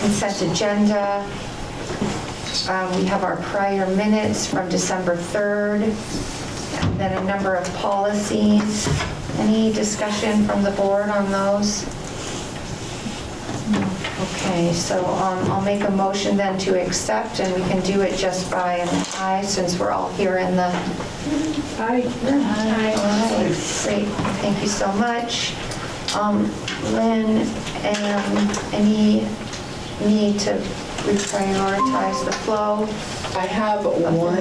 consent agenda. We have our prior minutes from December 3rd, and then a number of policies. Any discussion from the board on those? Okay, so I'll make a motion then to accept, and we can do it just by an aye since we're all here in the... Aye. Aye. All right, great, thank you so much. Lynn, any need to reprioritize the flow? I have one. I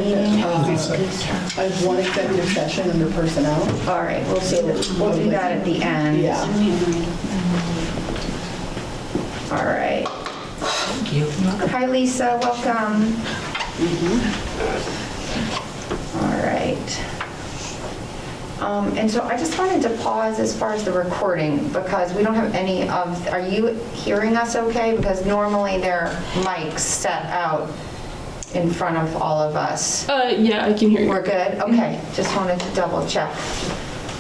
have one executive session under personnel. All right, we'll do that at the end. Yeah. All right. Thank you. Hi, Lisa. Welcome. All right. And so I just wanted to pause as far as the recording because we don't have any of. Are you hearing us okay? Because normally there are mics set out in front of all of us. Yeah, I can hear you. We're good? Okay, just wanted to double check.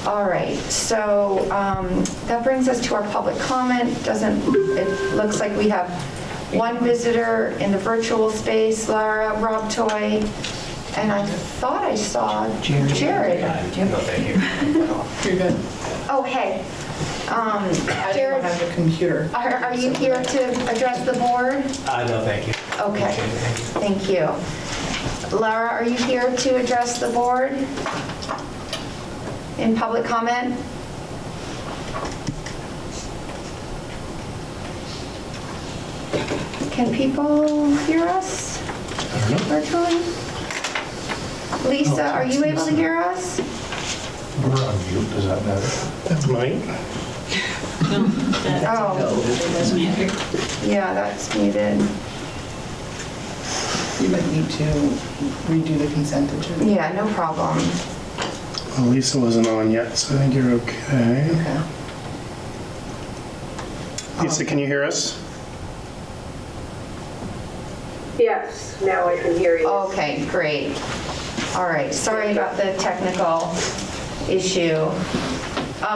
All right, so that brings us to our public comment. It looks like we have one visitor in the virtual space, Lara Robtoy, and I thought I saw Jared. You're good. Oh, hey. I Jared, don't have a computer. are you here to address the board? No, thank you. Okay, thank you. Lara, are you here to address the board in public comment? Can people hear us virtually? Lisa, are you able to hear us? We're on mute, does that matter? That's mine. Oh, yeah, that's muted. You might need to redo the consent agenda. Yeah, no problem. Well, Lisa wasn't on yet, so I think you're okay. Okay. Lisa, can you hear us? Yes, now I can hear you. Okay, great. All right, sorry about the technical issue.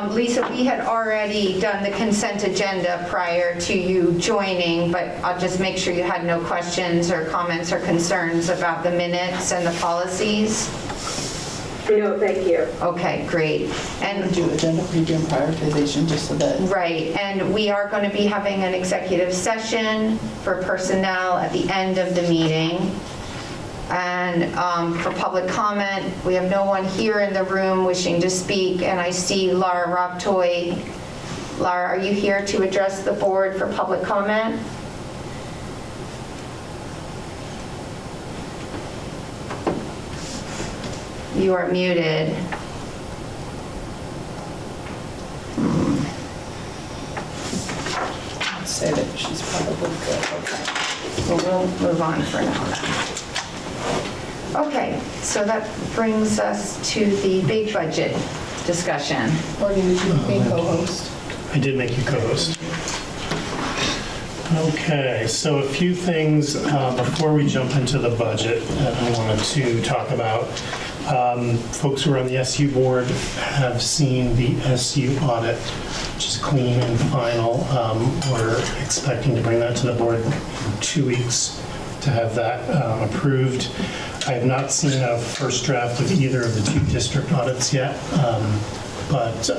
Lisa, we had already done the consent agenda prior to you joining, but I'll just make sure you had no questions or comments or concerns about the minutes and the policies. No, thank you. Okay, great. And do agenda review and prioritization just so that. Right, and we are going to be having an executive session for personnel at the end of the meeting. And for public comment, we have no one here in the room wishing to speak, and I see Lara Robtoy. Lara, are you here to address the board for public comment? You are muted. Let's say that she's probably good. Okay. Well, we'll move on for now then. Okay, so that brings us to the big budget discussion. Or did you be co-host? I did make you co-host. Okay, so a few things before we jump into the budget that I wanted to talk about. Folks who are on the SU board have seen the SU audit, which is clean and final. We're expecting to bring that to the board in 2 weeks to have that approved. I have not seen a first draft of either of the 2 district audits yet, but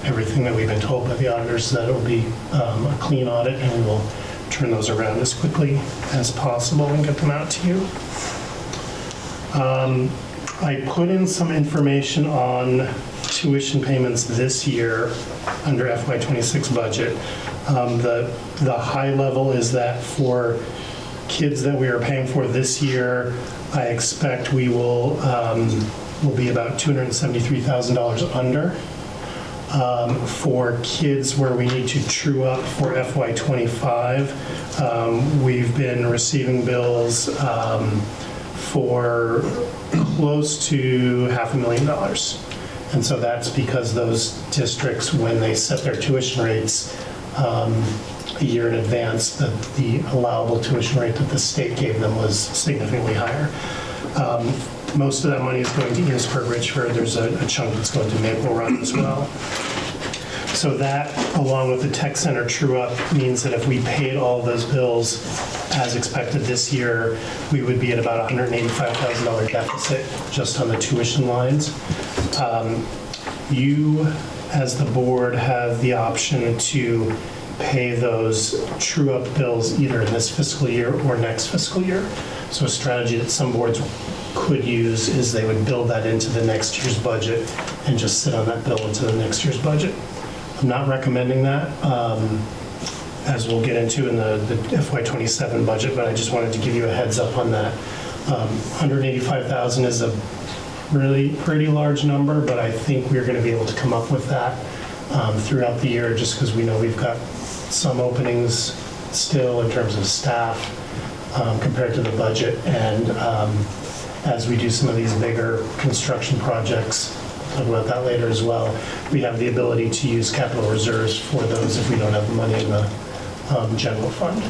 everything that we've been told by the auditors is that it will be a clean audit, and we will turn those around as quickly as possible and get them out to you. I put in some information on tuition payments this year under FY26 budget. The high level is that for kids that we are paying for this year, I expect we will be about $273,000 under. For kids where we need to true up for FY25, we've been receiving bills for close to $500,000. And so that's because those districts, when they set their tuition rates a year in advance, the allowable tuition rate that the state gave them was significantly higher. Most of that money is going to Enosburg Richford. There's a chunk that's going to Maple Run as well. So that, along with the tech center true-up, means that if we paid all those bills as expected this year, we would be at about $185,000 deficit just on the tuition lines. You, as the board, have the option to pay those true-up bills either in this fiscal year or next fiscal year. So a strategy that some boards could use is they would build that into the next year's budget and just sit on that bill into the next year's budget. I'm not recommending that, as we'll get into in the FY27 budget, but I just wanted to give you a heads up on that. 185,000 is a really pretty large number, but I think we're going to be able to come up with that throughout the year, just because we know we've got some openings still in terms of staff compared to the budget, and as we do some of these bigger construction projects, I'll talk about that later as well, we have the ability to use capital reserves for those if we don't have the money in the general fund.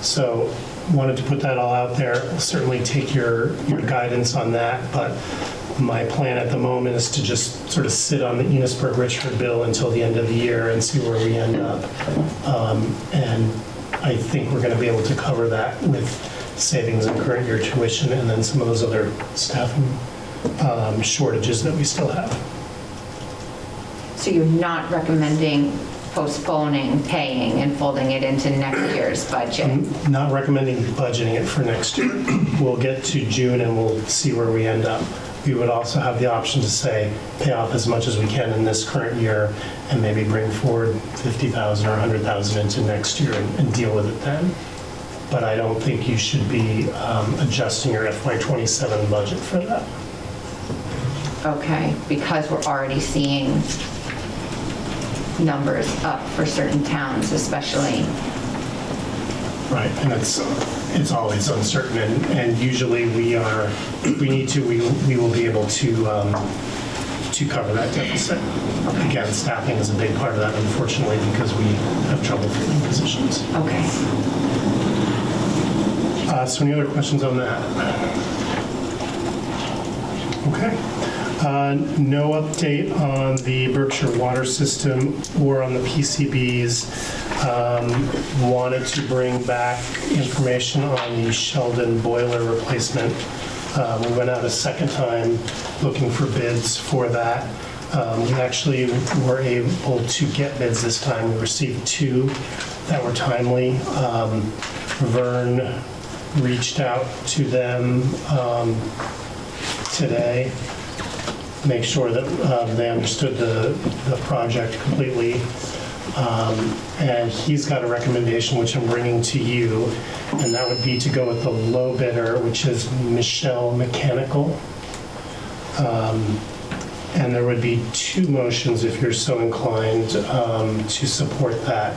So wanted to put that all out there. I'll certainly take your guidance on that, but my plan at the moment is to just sort of sit on the Enosburg-Richford bill until the end of the year and see where we end up. And I think we're going to be able to cover that with savings in current year tuition and then some of those other staffing shortages that we still have. So you're not recommending postponing paying and folding it into next year's budget? I'm not recommending budgeting it for next year. We'll get to June and we'll see where we end up. We would also have the option to say, pay off as much as we can in this current year and maybe bring forward 50,000 or 100,000 into next year and deal with it then. But I don't think you should be adjusting your FY27 budget for that. Okay, because we're already seeing numbers up for certain towns, especially. Right, and it's always uncertain, and usually if we need to, we will be able to cover that deficit. Again, staffing is a big part of that, unfortunately, because we have trouble filling positions. Okay. So any other questions on that? Okay. No update on the Berkshire water system or on the PCBs. Wanted to bring back information on the Sheldon boiler replacement. We went out a second time looking for bids for that. We actually were able to get bids this time. We received 2 that were timely. Vern reached out to them today, make sure that they understood the project completely. And he's got a recommendation, which I'm bringing to you, and that would be to go with the low bidder, which is Michelle Mechanical. And there would be 2 motions if you're so inclined to support that.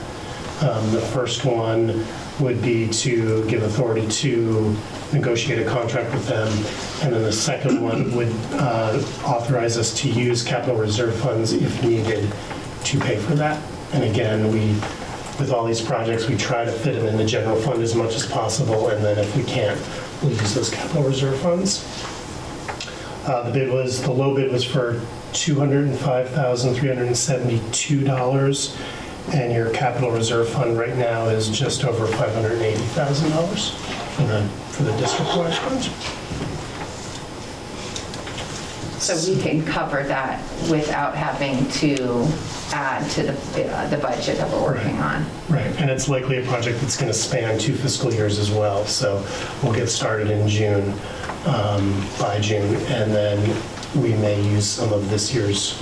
The first one would be to give authority to negotiate a contract with them. And then the second one would authorize us to use capital reserve funds if needed to pay for that. And again, with all these projects, we try to fit them in the general fund as much as possible. And then if we can't, we'll use those capital reserve funds. The low bid was for $205,372. And your capital reserve fund right now is just over $580,000 for the district-wide fund. So we can cover that without having to add to the budget that we're working on. Right, and it's likely a project that's going to span 2 fiscal years as well. So we'll get started in June, by June, and then we may use some of this year's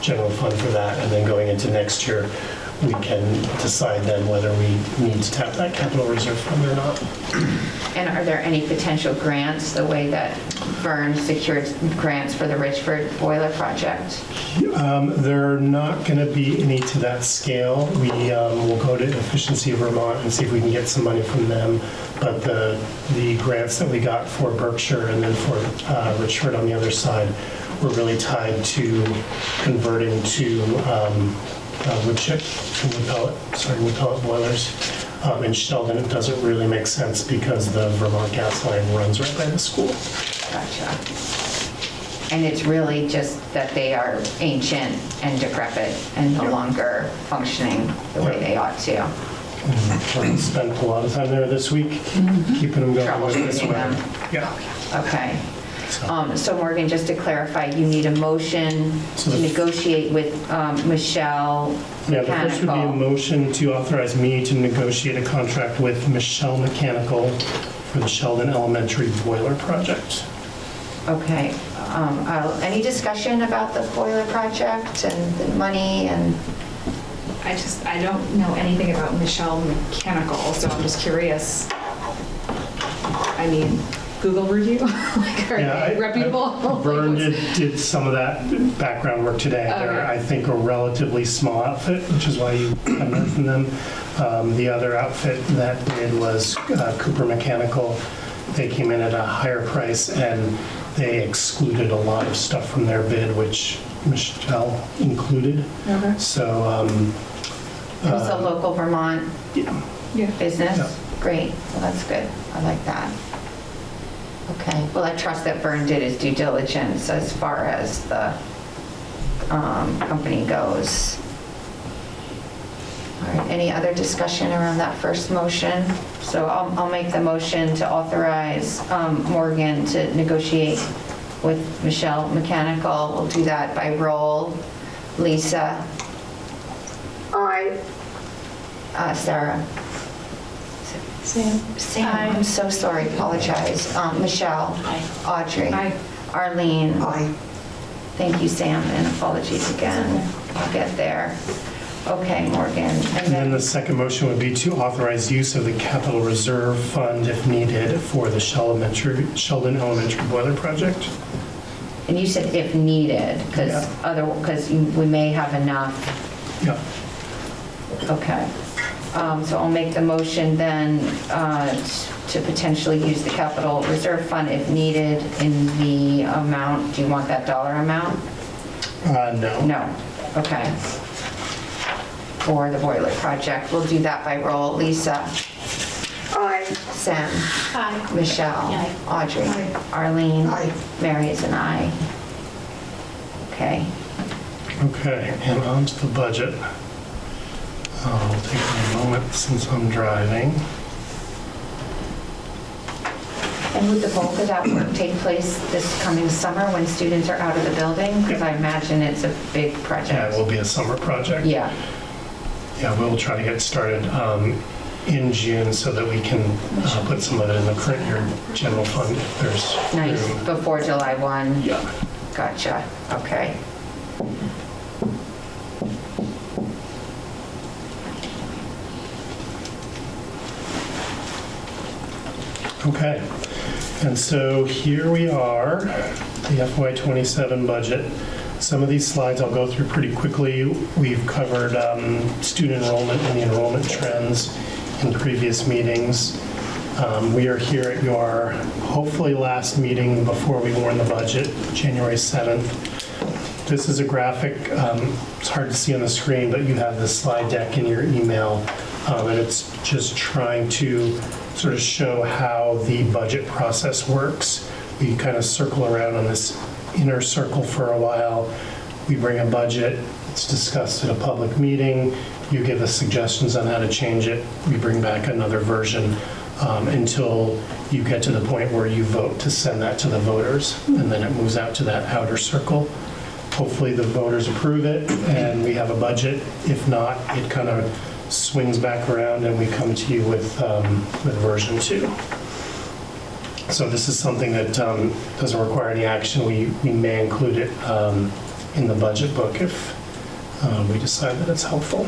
general fund for that, and then going into next year, we can decide then whether we need to tap that capital reserve fund or not. And are there any potential grants, the way that Vern secured grants for the Richford boiler project? There are not going to be any to that scale. We will go to Efficiency Vermont and see if we can get some money from them. But the grants that we got for Berkshire and then for Richford on the other side were really tied to converting to wood chip and wood pellet boilers. In Sheldon, it doesn't really make sense because the Vermont gas line runs right by the school. Gotcha. And it's really just that they are ancient and decrepit and no longer functioning the way they ought to. We spent a lot of time there this week, keeping them going with this Troubleshooting one. them. Yeah. Okay. So- So Morgan, just to clarify, you need a motion So to the- negotiate with Michelle Yeah, the first would be a Mechanical. motion to authorize me to negotiate a contract with Michelle Mechanical for the Sheldon Elementary boiler project. Okay. Any discussion about the boiler project and the money and? I don't know anything about Michelle Mechanical, so I'm just curious. I mean, Google review? Like, are they reputable? Vern did some of that background work today. They're, Okay. I think, a relatively small outfit, which is why you haven't heard from them. The other outfit that did was Cooper Mechanical. They came in at a higher price and they excluded a lot of stuff from their bid, which Michelle included. So, It was a local Vermont yeah. business? Yeah. Great, well, that's good. I like that. Okay, well, I trust that Vern did his due diligence as far as the company goes. All right, any other discussion around that first motion? So I'll make the motion to authorize Morgan to negotiate with Michelle Mechanical. We'll do that by roll. Lisa? Aye. Sarah? Sam, I'm so sorry, apologize. Michelle? Audrey? Aye. Arlene? Thank you, Sam, and apologies again. I'll get there. Okay, Morgan. And then the second motion would be to authorize use of the capital reserve fund if needed for the Sheldon Elementary boiler project. And you said if needed, Yeah. because we may have enough. Yeah. Okay. So I'll make the motion then to potentially use the capital reserve fund if needed in the amount. Do you want that dollar amount? No. No. Okay. For the boiler project. We'll do that by roll. Lisa? Aye. Sam? Aye. Michelle? Aye. Audrey? Aye. Arlene? Mary is an aye. Okay. Okay, and on to the budget. I'll take a moment since I'm driving. And would the bulk of that work take place this coming summer when students are out of the building? Because I imagine it's a big Yeah, project. it will be a summer project. Yeah. Yeah, we'll try to get started in June so that we can put some of it in the current year general fund if there's Nice. room. Before July 1? Yeah. Gotcha. Okay. Okay, and so here we are, the FY27 budget. Some of these slides I'll go through pretty quickly. We've covered student enrollment and the enrollment trends in previous meetings. We are here at your hopefully last meeting before we warn the budget, January 7th. This is a graphic, it's hard to see on the screen, but you have the slide deck in your email, and it's just trying to sort of show how the budget process works. We kind of circle around on this inner circle for a while. We bring a budget, it's discussed at a public meeting, you give us suggestions on how to change it, we bring back another version until you get to the point where you vote to send that to the voters, and then it moves out to that outer circle. Hopefully the voters approve it and we have a budget. If not, it kind of swings back around and we come to you with version 2. So this is something that doesn't require any action. We may include it in the budget book if we decide that it's helpful.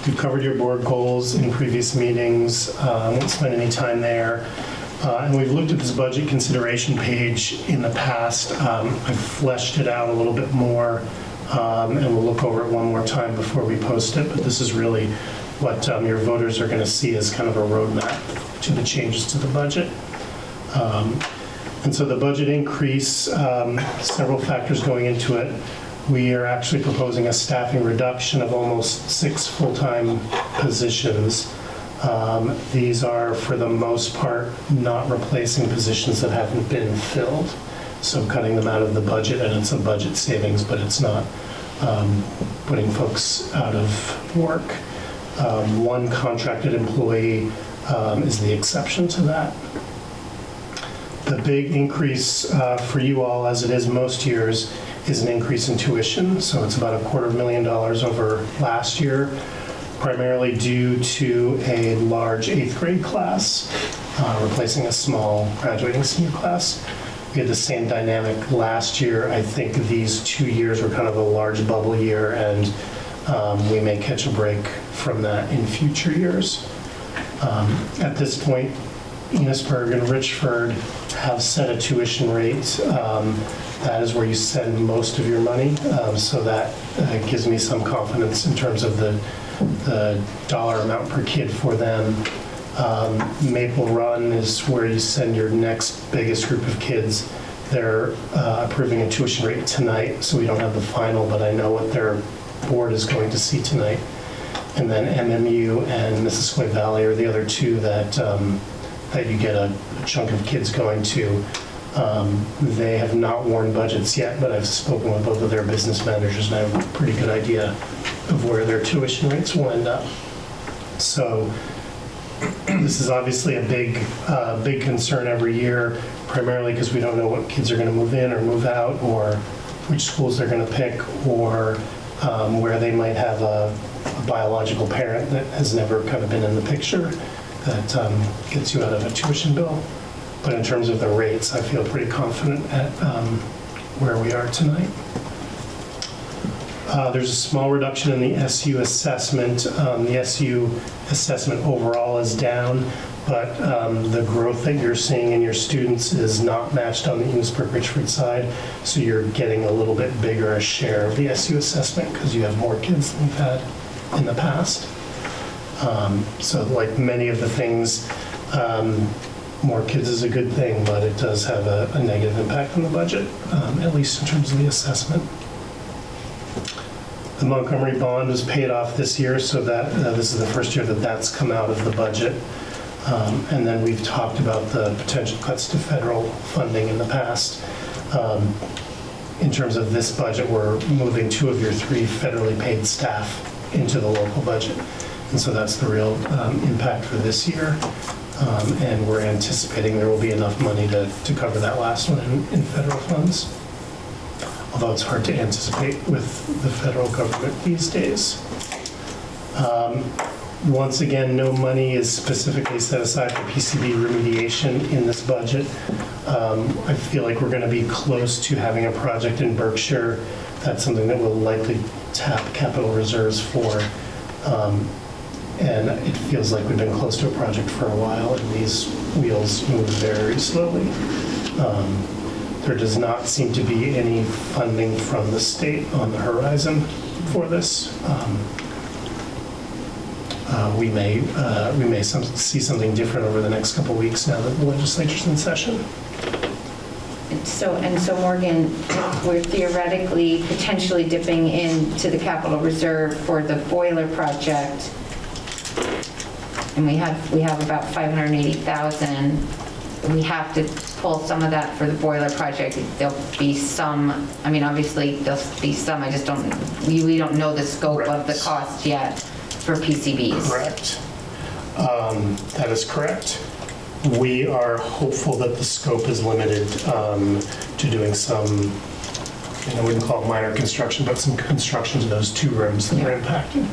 We've covered your board goals in previous meetings. I won't spend any time there. And we've looked at this budget consideration page in the past. I've fleshed it out a little bit more, and we'll look over it one more time before we post it. But this is really what your voters are going to see as kind of a roadmap to the changes to the budget. And so the budget increase, several factors going into it. We are actually proposing a staffing reduction of almost 6 full-time positions. These are, for the most part, not replacing positions that haven't been filled. So cutting them out of the budget, and it's a budget savings, but it's not putting folks out of work. One contracted employee is the exception to that. The big increase for you all, as it is most years, is an increase in tuition. So it's about $250,000 over last year, primarily due to a large 8th grade class, replacing a small graduating senior class. We had the same dynamic last year. I think these 2 years were kind of a large bubble year, and we may catch a break from that in future years. At this point, Enosburg and Richford have set a tuition rate. That is where you send most of your money. So that gives me some confidence in terms of the dollar amount per kid for them. Maple Run is where you send your next biggest group of kids. They're approving a tuition rate tonight, so we don't have the final, but I know what their board is going to see tonight. And then MMU and Missisquoi Valley are the other two that you get a chunk of kids going to. They have not warned budgets yet, but I've spoken with both of their business managers, and I have a pretty good idea of where their tuition rates will end up. So this is obviously a big concern every year, primarily because we don't know what kids are going to move in or move out, or which schools they're going to pick, or where they might have a biological parent that has never kind of been in the picture that gets you out of a tuition bill. But in terms of the rates, I feel pretty confident at where we are tonight. There's a small reduction in the SU assessment. The SU assessment overall is down, but the growth that you're seeing in your students is not matched on the Enosburg-Richford side, so you're getting a little bit bigger a share of the SU assessment because you have more kids than you've had in the past. So like many of the things, more kids is a good thing, but it does have a negative impact on the budget, at least in terms of the assessment. The Montgomery bond was paid off this year, so that this is the first year that that's come out of the budget. And then we've talked about the potential cuts to federal funding in the past. In terms of this budget, we're moving 2 of your 3 federally paid staff into the local budget. And so that's the real impact for this year. And we're anticipating there will be enough money to cover that last one in federal funds. Although it's hard to anticipate with the federal government these days. Once again, no money is specifically set aside for PCB remediation in this budget. I feel like we're going to be close to having a project in Berkshire. That's something that we'll likely tap capital reserves for. And it feels like we've been close to a project for a while, and these wheels move very slowly. There does not seem to be any funding from the state on the horizon for this. We may see something different over the next couple of weeks now that the legislature's in session. So Morgan, we're theoretically potentially dipping into the capital reserve for the boiler project, and we have about 580,000. We have to pull some of that for the boiler project. There'll be some, I mean, obviously there'll be some, I just don't, we don't know the scope of the cost yet for PCBs. Correct. That is correct. We are hopeful that the scope is limited to doing some, I wouldn't call it minor construction, but some construction to those 2 rooms that are impacted.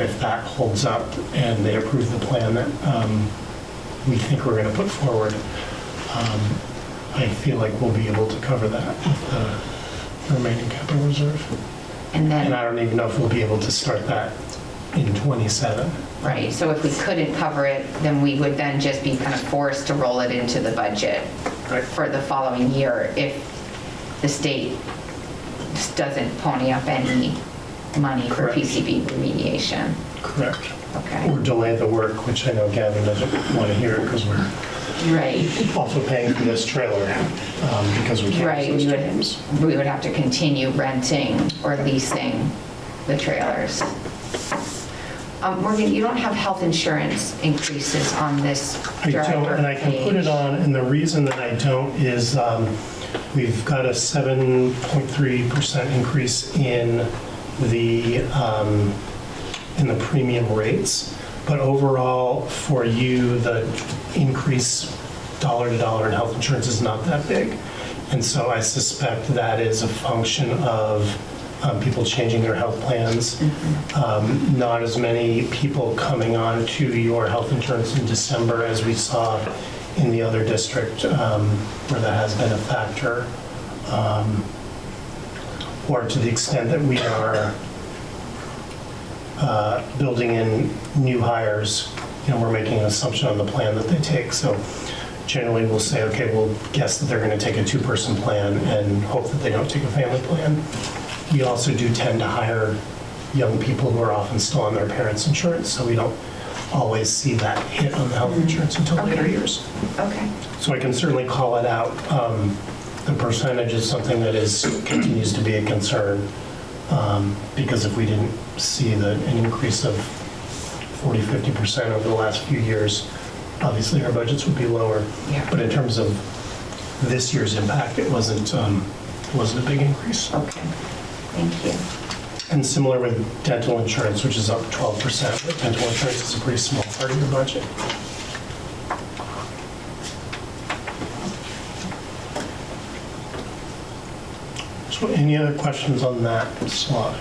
If that holds up and they approve the plan that we think we're going to put forward, I feel like we'll be able to cover that with the remaining capital reserve. And I don't even know if we'll be able to start that in 27. Right, so if we couldn't cover it, then we would then just be kind of forced to roll it into the budget for the following year if the state just doesn't pony up any money for PCB remediation. Correct. Okay. Or delay the work, which I know Gavin doesn't want to hear because we're also paying for this trailer because we can't. Right, we would have to continue renting or leasing the trailers. Morgan, you don't have health insurance increases on this. I don't, and I can put it on, and the reason that I don't is We've got a 7.3% increase in the premium rates, but overall for you, the increase dollar to dollar in health insurance is not that big. And so I suspect that is a function of people changing their health plans. Not as many people coming on to your health insurance in December as we saw in the other district where that has been a factor. Or to the extent that we are building in new hires, we're making an assumption on the plan that they take. So generally we'll say, okay, we'll guess that they're going to take a two-person plan and hope that they don't take a family plan. We also do tend to hire young people who are often still on their parents' insurance, so we don't always see that hit on the health insurance until later years. Okay. So I can certainly call it out. The percentage is something that continues to be a concern, because if we didn't see an increase of 40-50% over the last few years, obviously our budgets would be lower. Yeah. But in terms of this year's impact, it wasn't a big increase. Okay, thank you. And similar with dental insurance, which is up 12%, but dental insurance is a pretty small part of your budget. So any other questions on that slide?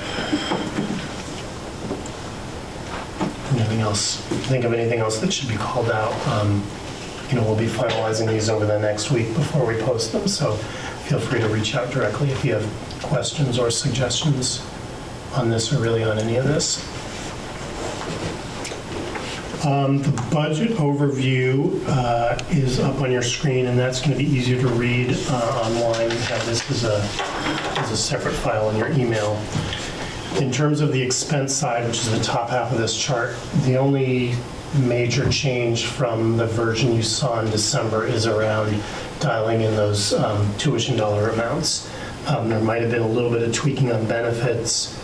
Anything else? Think of anything else that should be called out? We'll be finalizing these over the next week before we post them, so feel free to reach out directly if you have questions or suggestions on this or really on any of this. The budget overview is up on your screen, and that's going to be easier to read online. We have this as a separate file in your email. In terms of the expense side, which is the top half of this chart, the only major change from the version you saw in December is around dialing in those tuition dollar amounts. There might have been a little bit of tweaking on benefits.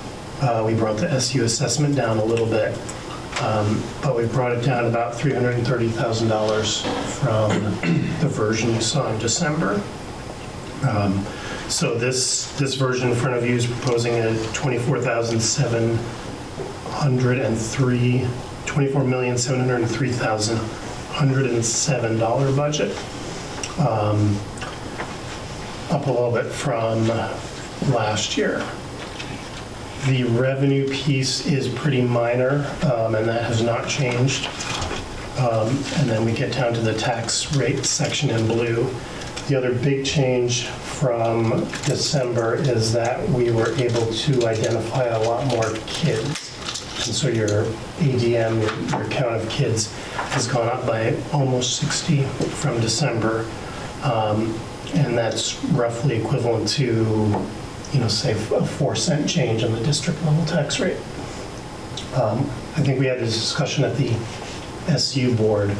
We brought the SU assessment down a little bit, but we brought it down about $330,000 from the version you saw in December. So this version in front of you is proposing a $24,703,107 budget, up a little bit from last year. The revenue piece is pretty minor, and that has not changed. And then we get down to the tax rate section in blue. The other big change from December is that we were able to identify a lot more kids. And so your ADM, your count of kids, has gone up by almost 60 from December. And that's roughly equivalent to, say a 4-cent change on the district level tax rate. I think we had this discussion at the SU board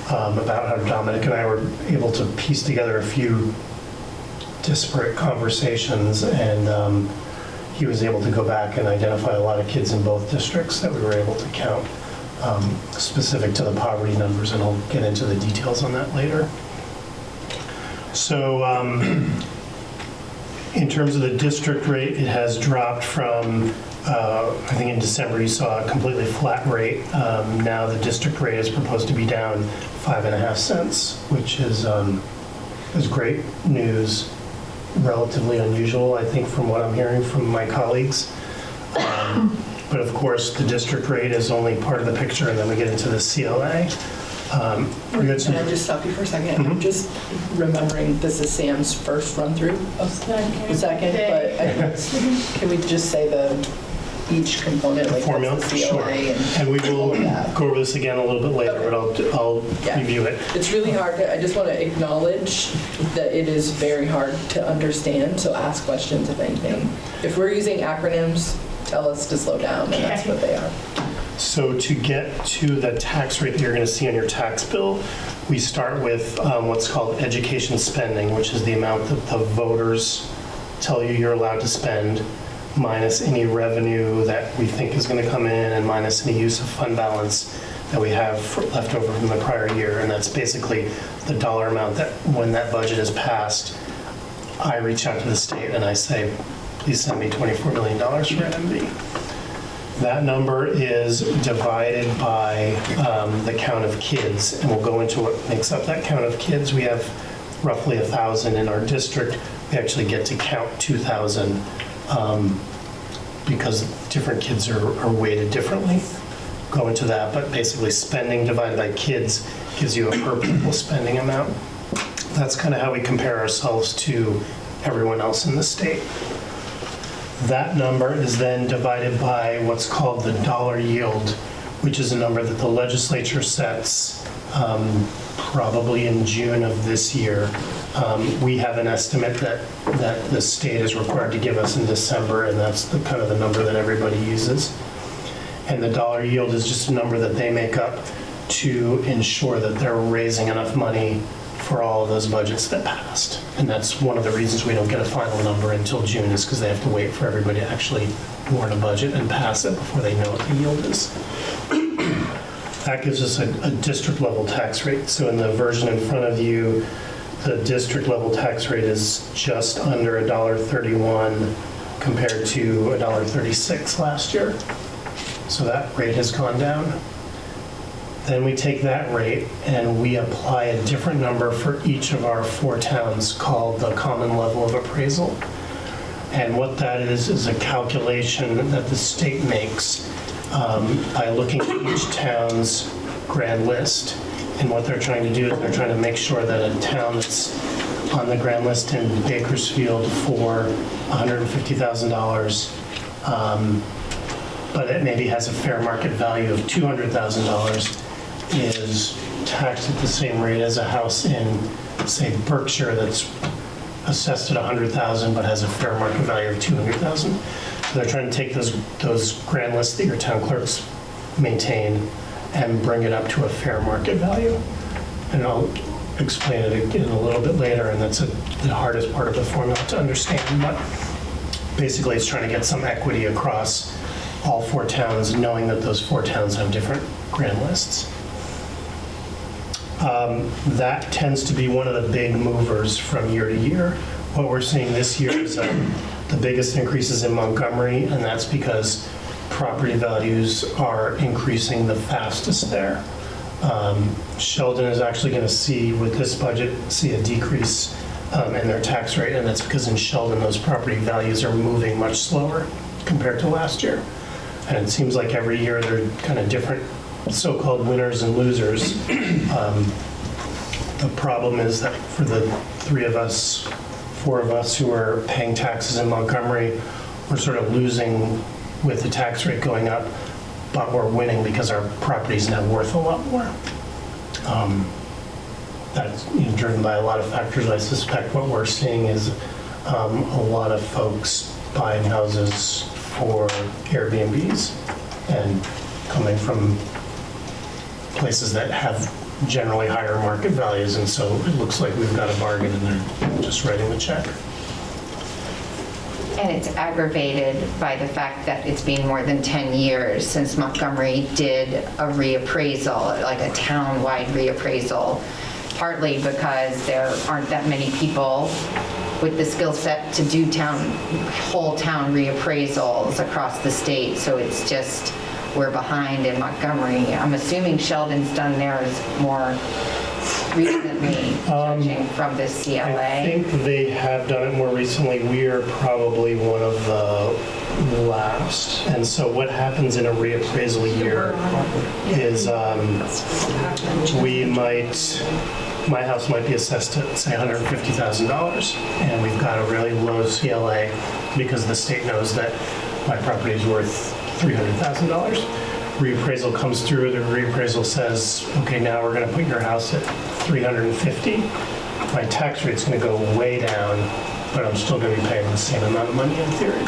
about how Dominic and I were able to piece together a few disparate conversations, and he was able to go back and identify a lot of kids in both districts that we were able to count, specific to the poverty numbers, and I'll get into the details on that later. So in terms of the district rate, it has dropped from, I think in December you saw a completely flat rate. Now the district rate is proposed to be down 5.5 cents, which is great news, relatively unusual, I think, from what I'm hearing from my colleagues. But of course, the district rate is only part of the picture, and then we get into the CLA. Can I just stop you for a second? I'm just remembering this is Sam's first run through of the second, but can we just say each component, like formula? what's the CLA? Sure. And we will go over this again a little bit later, but I'll review it. It's really hard I just want to acknowledge that it is very hard to understand, so ask questions if anything. If we're using acronyms, tell us to slow down, and that's what they are. So to get to the tax rate that you're going to see on your tax bill, we start with what's called education spending, which is the amount that the voters tell you you're allowed to spend, minus any revenue that we think is going to come in, and minus any use of fund balance that we have left over from the prior year. And that's basically the dollar amount that when that budget is passed, I reach out to the state and I say, please send me $24 million for NMV. That number is divided by the count of kids, and we'll go into what makes up that count of kids. We have roughly 1,000 in our district. We actually get to count 2,000 because different kids are weighted differently. Go into that, but basically spending divided by kids gives you a per pupil spending amount. That's kind of how we compare ourselves to everyone else in the state. That number is then divided by what's called the dollar yield, which is a number that the legislature sets probably in June of this year. We have an estimate that the state is required to give us in December, and that's the kind of the number that everybody uses. And the dollar yield is just a number that they make up to ensure that they're raising enough money for all of those budgets that passed. And that's one of the reasons we don't get a final number until June, is because they have to wait for everybody to actually warn a budget and pass it before they know what the yield is. That gives us a district level tax rate. So in the version in front of you, the district level tax rate is just under $1.31 compared to $1.36 last year. So that rate has gone down. Then we take that rate and we apply a different number for each of our 4 towns called the common level of appraisal. And what that is a calculation that the state makes by looking at each town's grand list. And what they're trying to do is they're trying to make sure that a town that's on the grand list in Bakersfield for $150,000, but it maybe has a fair market value of $200,000, is taxed at the same rate as a house in, say, Berkshire that's assessed at $100,000 but has a fair market value of $200,000. So they're trying to take those grand lists that your town clerks maintain and bring it up to a fair market value. And I'll explain it again a little bit later, and that's the hardest part of the formula to understand. But basically, it's trying to get some equity across all 4 towns, knowing that those 4 towns have different grand lists. That tends to be one of the big movers from year to year. What we're seeing this year is the biggest increases in Montgomery, and that's because property values are increasing the fastest there. Sheldon is actually going to see, with this budget, see a decrease in their tax rate, and that's because in Sheldon those property values are moving much slower compared to last year. And it seems like every year they're kind of different so-called winners and losers. The problem is that for the 4 of us who are paying taxes in Montgomery, we're sort of losing with the tax rate going up, but we're winning because our property is now worth a lot more. That's driven by a lot of factors. I suspect what we're seeing is a lot of folks buying houses for Airbnbs and coming from places that have generally higher market values, and so it looks like we've got a bargain and they're just writing the check. And it's aggravated by the fact that it's been more than 10 years since Montgomery did a reappraisal, like a town-wide reappraisal, partly because there aren't that many people with the skill set to do whole town reappraisals across the state. So it's just, we're behind in Montgomery. I'm assuming Sheldon's done theirs more recently, judging from the CLA. I think they have done it more recently. We are probably one of the last. And so what happens in a reappraisal year is my house might be assessed at, say, $150,000, and we've got a really low CLA because the state knows that my property is worth $300,000. Reappraisal comes through, the reappraisal says, okay, now we're going to put your house at $350,000. My tax rate's going to go way down, but I'm still going to be paying the same amount of money in theory.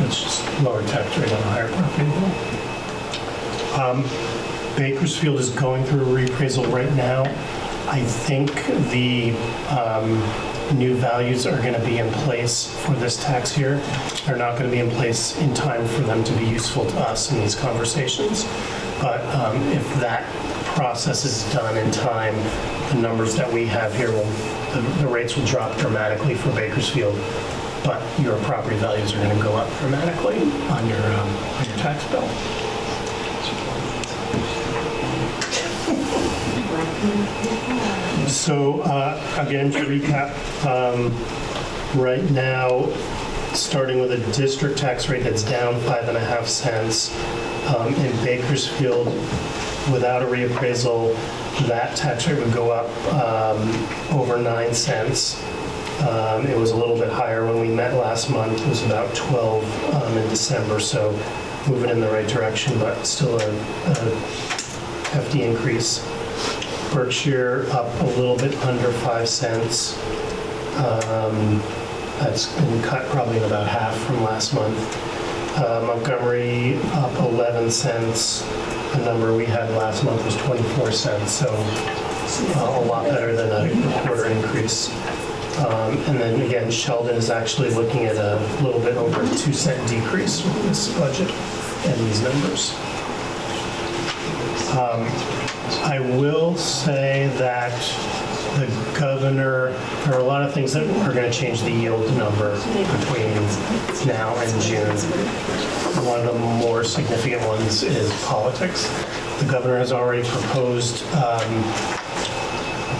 It's just lower tax rate on a higher property bill. Bakersfield is going through a reappraisal right now. I think the new values are going to be in place for this tax year. They're not going to be in place in time for them to be useful to us in these conversations. But if that process is done in time, the numbers that we have here the rates will drop dramatically for Bakersfield, but your property values are going to go up dramatically on your tax bill. So again, to recap, right now, starting with a district tax rate that's down 5.5 cents. In Bakersfield, without a reappraisal, that tax rate would go up over 9 cents. It was a little bit higher when we met last month. It was about 12 in December, so moving in the right direction, but still a hefty increase. Berkshire up a little bit under 5 cents. That's been cut probably in about half from last month. Montgomery up 11 cents. The number we had last month was 24 cents, so a lot better than a quarter increase. And then again, Sheldon is actually looking at a little bit over a 2 cent decrease with this budget and these numbers. I will say that the governor, there are a lot of things that are going to change the yield number between now and June. One of the more significant ones is politics. The governor has already proposed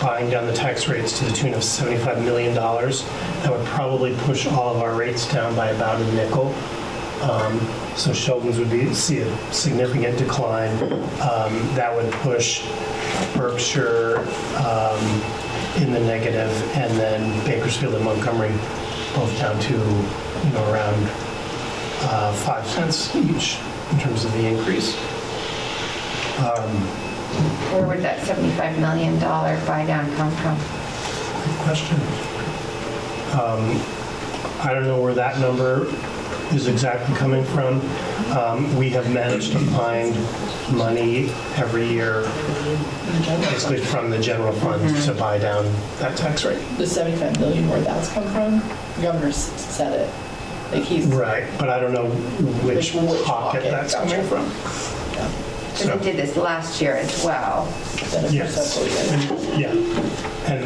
buying down the tax rates to the tune of $75 million. That would probably push all of our rates down by about a nickel. So Sheldon's would see a significant decline. That would push Berkshire in the negative, and then Bakersfield and Montgomery both down to around 5 cents each in terms of the increase. Where would that $75 million buy down come from? Good question. I don't know where that number is exactly coming from. We have managed to find money every year, basically from the general fund, to buy down that tax rate. The 75 million, where that's come from, the governor said it. Like he's right, but I don't know which pocket that's coming from. Because they did this last year as well. Yes. And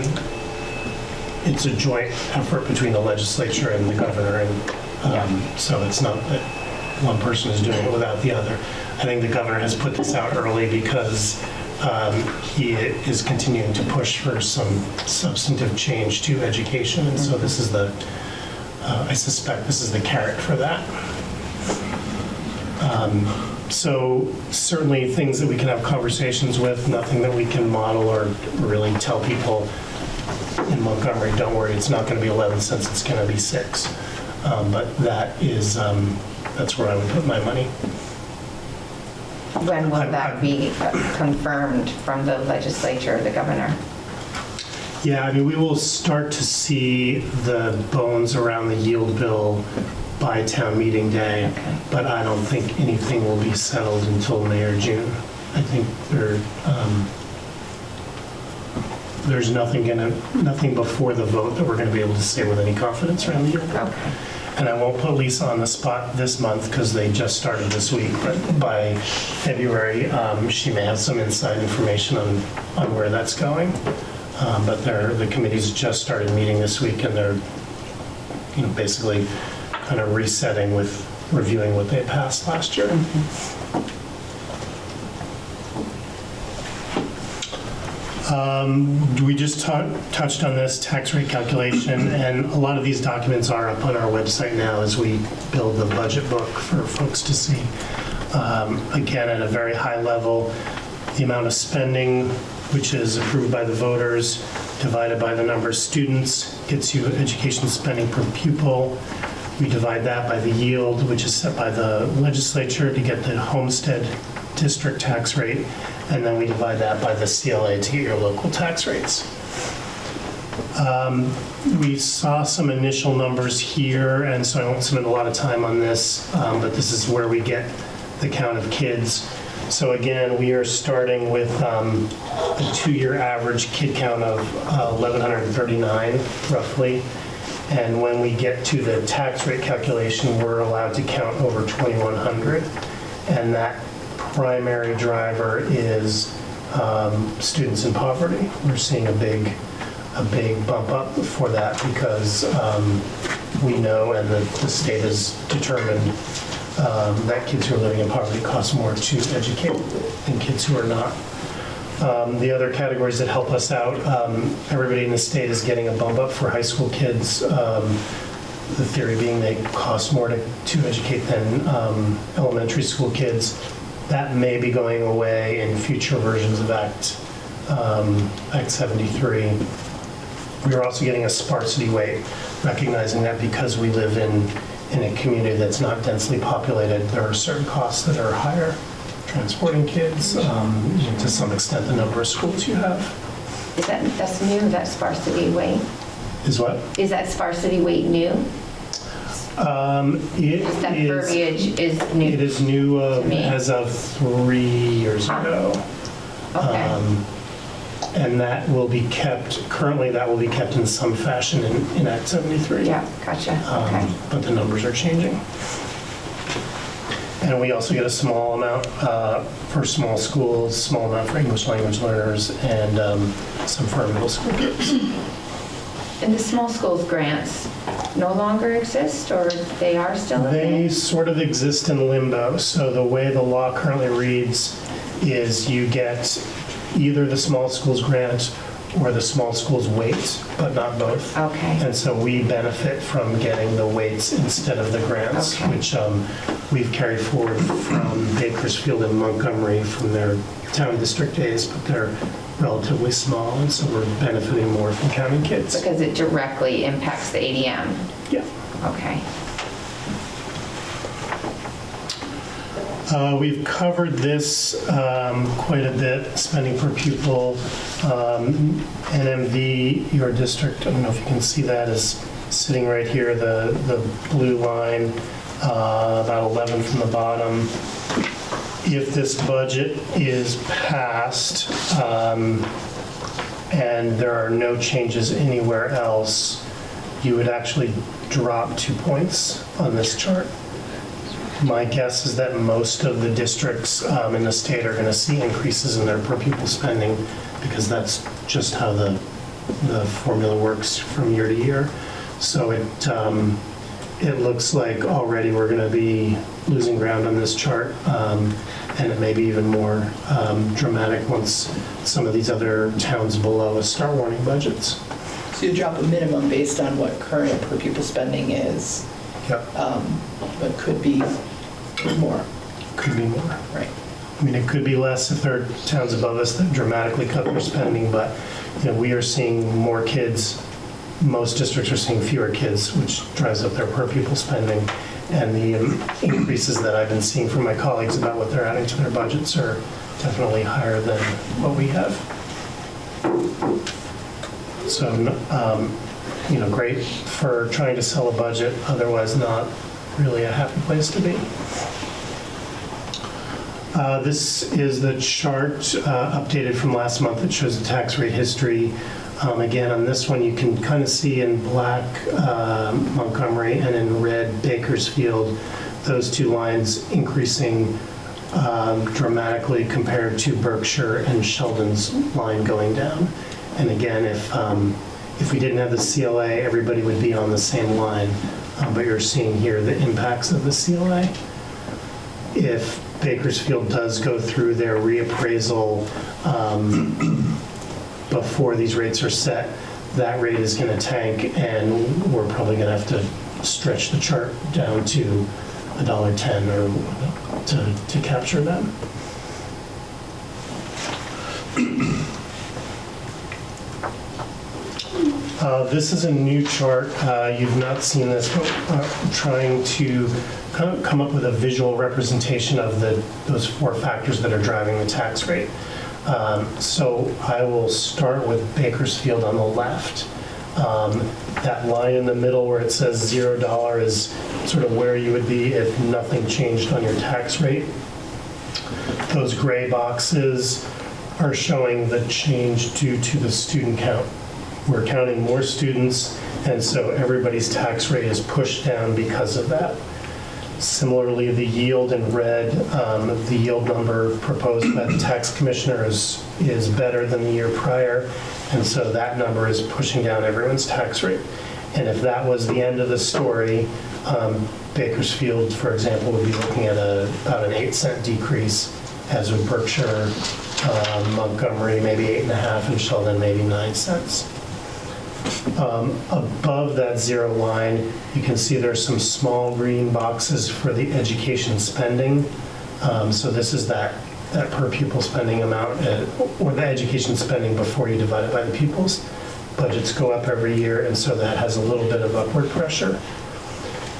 it's a joint effort between the legislature and the governor, and so it's not that one person is doing it without the other. I think the governor has put this out early because he is continuing to push for some substantive change to education, and so this is the, I suspect this is the carrot for that. So certainly things that we can have conversations with, nothing that we can model or really tell people in Montgomery, don't worry, it's not going to be 11 cents, it's going to be 6. But that is, that's where I would put my money. When will that be confirmed from the legislature, the governor? Yeah, I mean, we will start to see the bones around the yield bill by town meeting day, okay. But I don't think anything will be settled until May or June. I think there's nothing before the vote that we're going to be able to say with any confidence around the yield bill. Okay. And I won't put Lisa on the spot this month because they just started this week, but by February, she may have some inside information on where that's going. But the committee's just started meeting this week, and they're basically kind of resetting with reviewing what they passed last year. We just touched on this tax rate calculation, and a lot of these documents are up on our website now as we build the budget book for folks to see. Again, at a very high level, the amount of spending, which is approved by the voters, divided by the number of students, gets you education spending per pupil. We divide that by the yield, which is set by the legislature to get the homestead district tax rate, and then we divide that by the CLA to get your local tax rates. We saw some initial numbers here, and so I won't spend a lot of time on this, but this is where we get the count of kids. So again, we are starting with a 2-year average kid count of 1,139, roughly. And when we get to the tax rate calculation, we're allowed to count over 2,100. And that primary driver is students in poverty. We're seeing a big bump up for that because we know, and the state has determined that kids who are living in poverty cost more to educate than kids who are not. The other categories that help us out, everybody in the state is getting a bump up for high school kids. The theory being they cost more to educate than elementary school kids. That may be going away in future versions of Act 73. We are also getting a sparsity weight, recognizing that because we live in a community that's not densely populated, there are certain costs that are higher. Transporting kids, to some extent, the number of schools you have. That's new, that sparsity weight? Is what? Is that sparsity weight new? That verbiage is new? It is new to me. as of 3 years ago. Okay. And that will be kept, currently that will be kept in some fashion in Act 73. Yeah, gotcha, okay. But the numbers are changing. And we also get a small amount for small schools, small amount for English language learners, and some for our middle school kids. And the small schools grants no longer exist, or they are still a They thing? sort of exist in limbo. So the way the law currently reads is you get either the small schools grant or the small schools weight, but not both. Okay. And so we benefit from getting the weights instead of the grants, Okay. which we've carried forward from Bakersfield and Montgomery from their town district days, but they're relatively small, and so we're benefiting more from county kids. Because it directly impacts the ADM? Yeah. Okay. We've covered this quite a bit, spending per pupil. NMV, your district, I don't know if you can see that, is sitting right here, the blue line, about 11 from the bottom. If this budget is passed and there are no changes anywhere else, you would actually drop 2 points on this chart. My guess is that most of the districts in the state are going to see increases in their per pupil spending because that's just how the formula works from year to year. So it looks like already we're going to be losing ground on this chart, and it may be even more dramatic once some of these other towns below us start warning budgets. So you drop a minimum based on what current per pupil spending is. Yep. But could be more. Could be more. Right. I mean, it could be less if there are towns above us that dramatically cut their spending, but we are seeing more kids. Most districts are seeing fewer kids, which drives up their per pupil spending. And the increases that I've been seeing from my colleagues about what they're adding to their budgets are definitely higher than what we have. So, great for trying to sell a budget, otherwise not really a happy place to be. This is the chart updated from last month that shows the tax rate history. Again, on this one, you can kind of see in black Montgomery and in red Bakersfield, those two lines increasing dramatically compared to Berkshire and Sheldon's line going down. And again, if we didn't have the CLA, everybody would be on the same line. But you're seeing here the impacts of the CLA. If Bakersfield does go through their reappraisal before these rates are set, that rate is going to tank, and we're probably going to have to stretch the chart down to $1.10 or to capture them. This is a new chart. You've not seen this, but trying to come up with a visual representation of those four factors that are driving the tax rate. So I will start with Bakersfield on the left. That line in the middle where it says $0 is sort of where you would be if nothing changed on your tax rate. Those gray boxes are showing the change due to the student count. We're counting more students, and so everybody's tax rate is pushed down because of that. Similarly, the yield in red, the yield number proposed by the tax commissioner is better than the year prior, and so that number is pushing down everyone's tax rate. And if that was the end of the story, Bakersfield, for example, would be looking at about an 8-cent decrease, as would Berkshire, Montgomery maybe 8.5, and Sheldon maybe 9 cents. Above that zero line, you can see there's some small green boxes for the education spending. So this is that per pupil spending amount, or the education spending before you divide it by the pupils. Budgets go up every year, and so that has a little bit of upward pressure.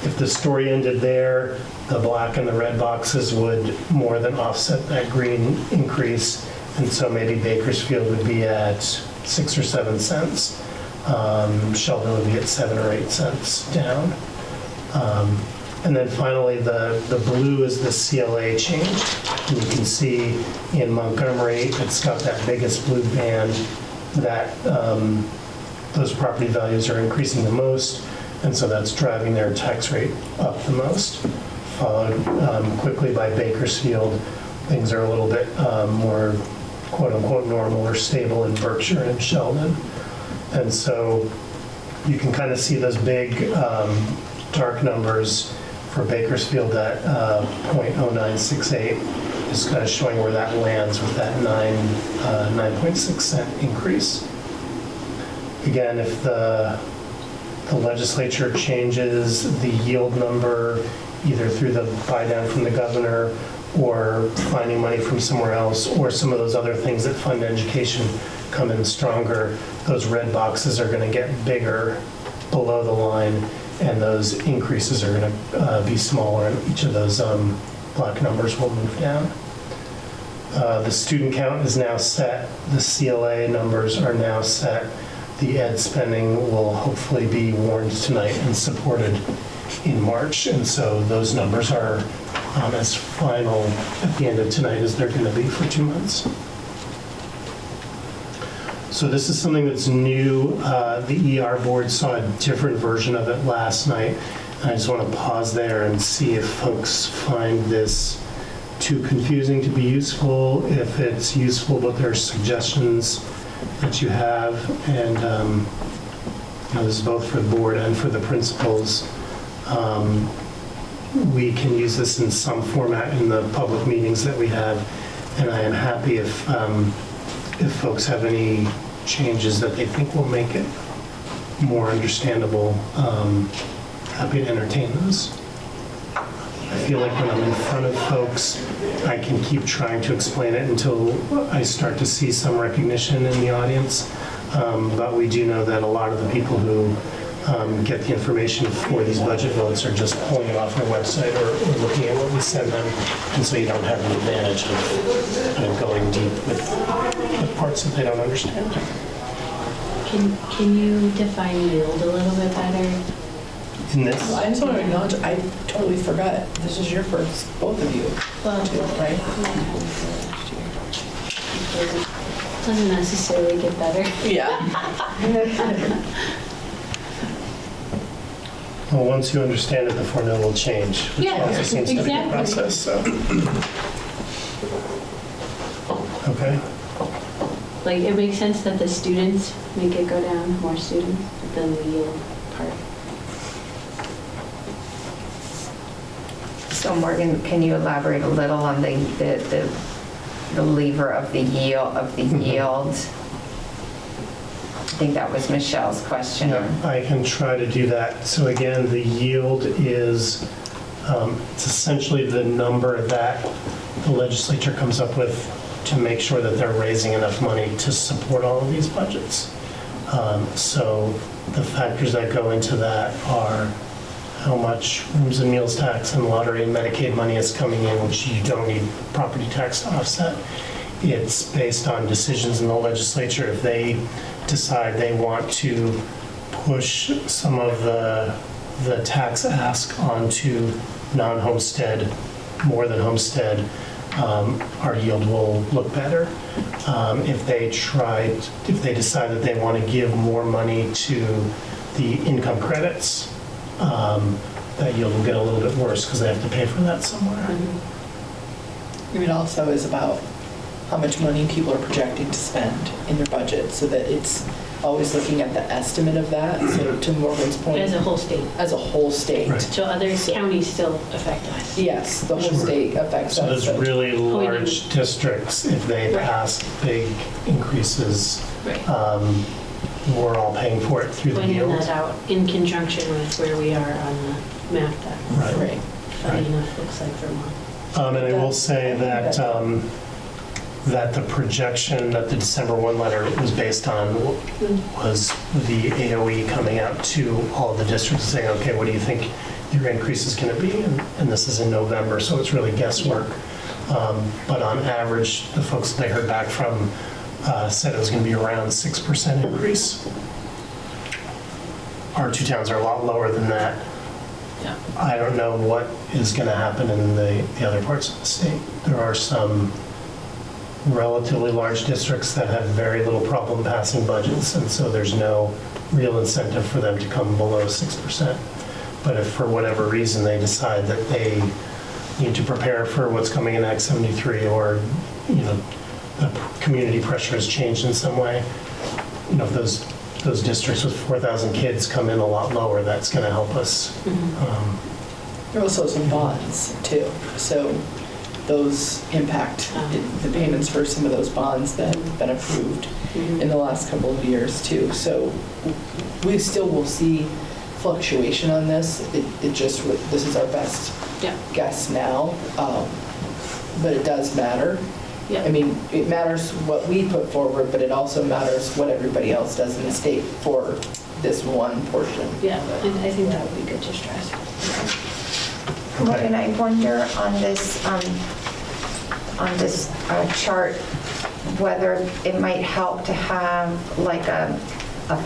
If the story ended there, the black and the red boxes would more than offset that green increase, and so maybe Bakersfield would be at 6 or 7 cents. Sheldon would be at 7 or 8 cents down. And then finally, the blue is the CLA change. And you can see in Montgomery, it's got that biggest blue band that those property values are increasing the most, and so that's driving their tax rate up the most, followed quickly by Bakersfield. Things are a little bit more quote-unquote normal or stable in Berkshire and Sheldon. And so you can kind of see those big dark numbers for Bakersfield. That 0.0968 is kind of showing where that lands with that 9.6 cent increase. Again, if the legislature changes the yield number either through the buy down from the governor or finding money from somewhere else, or some of those other things that fund education come in stronger, those red boxes are going to get bigger below the line, and those increases are going to be smaller, and each of those black numbers will move down. The student count is now set. The CLA numbers are now set. The ed spending will hopefully be warned tonight and supported in March, and so those numbers are as final at the end of tonight as they're going to be for 2 months. So this is something that's new. The ER board saw a different version of it last night. I just want to pause there and see if folks find this too confusing to be useful, if it's useful, but there are suggestions that you have. And this is both for the board and for the principals. We can use this in some format in the public meetings that we have, and I am happy if folks have any changes that they think will make it more understandable. Happy to entertain those. I feel like when I'm in front of folks, I can keep trying to explain it until I start to see some recognition in the audience. But we do know that a lot of the people who get the information for these budget votes are just pulling it off our website or looking at what we send them, and so you don't have the advantage of going deep with parts that they don't understand. Can you define yield a little bit better? In this, Well, I just want to acknowledge, I totally forgot, this is your first, both of you, Well, too, right? it doesn't necessarily get better. Yeah. well, once you understand it, the formula will change, which Yeah, also seems to be the exactly. process. So, okay. Like, it makes sense that the students make it go down, more students, but then the yield part. So Morgan, can you elaborate a little on the lever of the yield? I think that was Michelle's question. Yeah, I can try to do that. So again, the yield is, it's essentially the number that the legislature comes up with to make sure that they're raising enough money to support all of these budgets. So the factors that go into that are how much rooms and meals tax and lottery and Medicaid money is coming in, which you don't need property tax to offset. It's based on decisions in the legislature. If they decide they want to push some of the tax ask onto non-homestead more than homestead, our yield will look better. If they decide that they want to give more money to the income credits, that yield will get a little bit worse because they have to pay for that somewhere. It also is about how much money people are projecting to spend in their budget, so that it's always looking at the estimate of that. So to Morgan's point, As a whole state. as a whole state. Right. So other counties still affect us. Yes, the whole Sure. state affects So us. those really large districts, if they Right. pass big increases, Right. we're all paying for it through the Pointing yield. that out in conjunction with where we are on the map that, Right. Right. funny enough, looks like Vermont. And I will say that, that the projection that the December 1 letter was based on was the AOE coming out to all the districts saying, okay, what do you think your increase is going to be? And this is in November, so it's really guesswork. But on average, the folks that I heard back from said it was going to be around 6% increase. Our two towns are a lot lower than that. Yeah. I don't know what is going to happen in the other parts of the state. There are some relatively large districts that have very little problem passing budgets, and so there's no real incentive for them to come below 6%. But if for whatever reason they decide that they need to prepare for what's coming in Act 73, or, the community pressure has changed in some way, if those districts with 4,000 kids come in a lot lower, that's going to help us. There are also some bonds too, so those impact the payments for some of those bonds that have been approved in the last couple of years too. So we still will see fluctuation on this. It just, this is our best guess now, but it does matter. Yeah. I mean, it matters what we put forward, but it also matters what everybody else does in the state for this one portion. Yeah, and I think that would be good to stress. Morgan, I wonder on this chart, whether it might help to have like a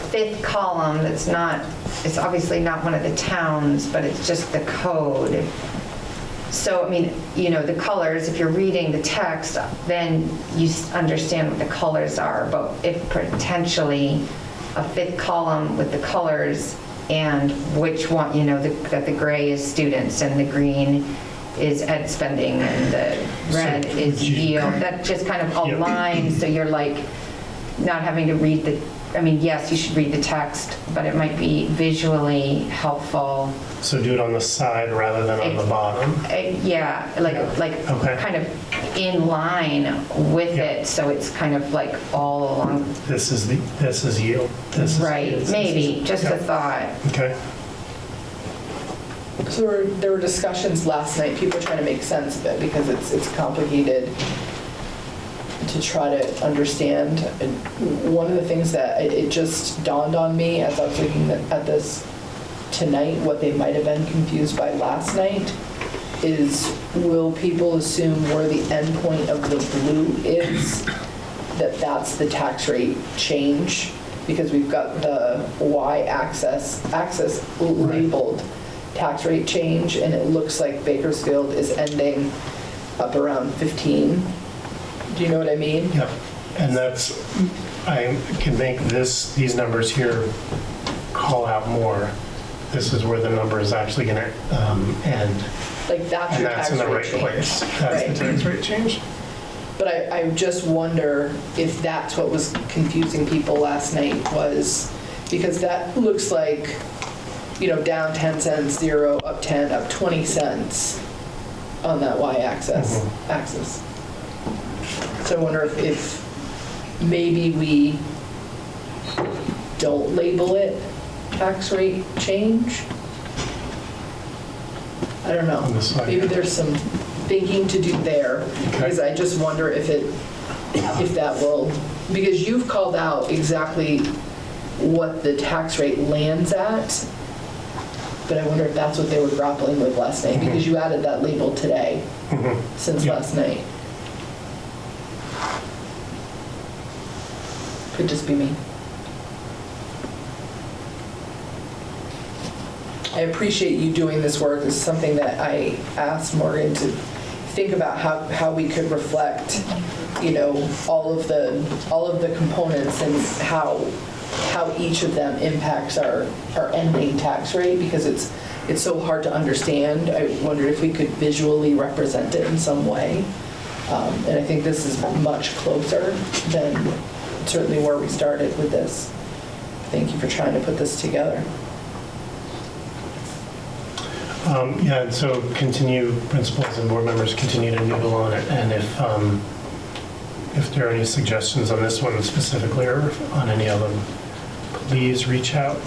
fifth column that's not, it's obviously not one of the towns, but it's just the code. So, I mean, the colors, if you're reading the text, then you understand what the colors are, but if potentially a fifth column with the colors and which one, that the gray is students and the green is ed spending and the red is yield, that just kind of aligns, so you're like not having to read yes, you should read the text, but it might be visually helpful. So do it on the side rather than on the bottom. Kind of in line with it, so it's kind of like all along. This is yield. This is Right, yield. maybe, just a thought. Okay. So there were discussions last night, people trying to make sense of it because it's complicated to try to understand. And one of the things that it just dawned on me as I was looking at this tonight, what they might have been confused by last night, is will people assume where the end point of the blue is, that's the tax rate change? Because we've got the y-axis labeled tax rate change, and it looks like Bakersfield is ending up around 15. Do you know what I mean? Yep. And I can make these numbers here call out more. This is where the number is actually going to end. Like that's And your that's tax in the rate right change. place. That's Right. the tax rate change. But I just wonder if that's what was confusing people last night, was because that looks like, down 10 cents, 0, up 10, up 20 cents on that y-axis. Axis. So I wonder if maybe we don't label it tax rate change. I don't know. On this side, Maybe yeah. there's some thinking to do there, because I just wonder if that will, because you've called out exactly what the tax rate lands at, but I wonder if that's what they were grappling with last night, because you added that label today, since Yeah. last night. Could just be me. I appreciate you doing this work. This is something that I asked Morgan to think about how we could reflect, all of the components and how how each of them impacts our ending tax rate, because it's so hard to understand. I wondered if we could visually represent it in some way. And I think this is much closer than certainly where we started with this. Thank you for trying to put this together. Yeah, and so principals and board members continue to noodle on it, and if there are any suggestions on this one specifically or on any of them, please reach out.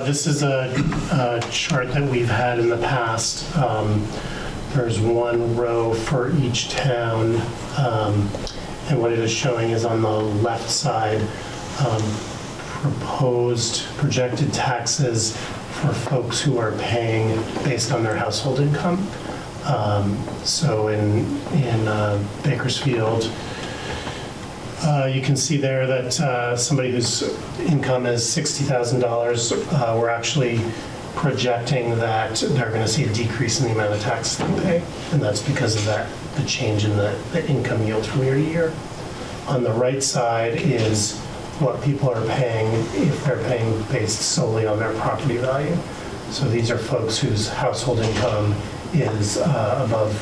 This is a chart that we've had in the past. There's one row for each town, and what it is showing is on the left side, proposed projected taxes for folks who are paying based on their household income. So in Bakersfield, you can see there that somebody whose income is $60,000, we're actually projecting that they're going to see a decrease in the amount of taxes they pay, and that's because of the change in the income yield from year to year. On the right side is what people are paying if they're paying based solely on their property value. So these are folks whose household income is above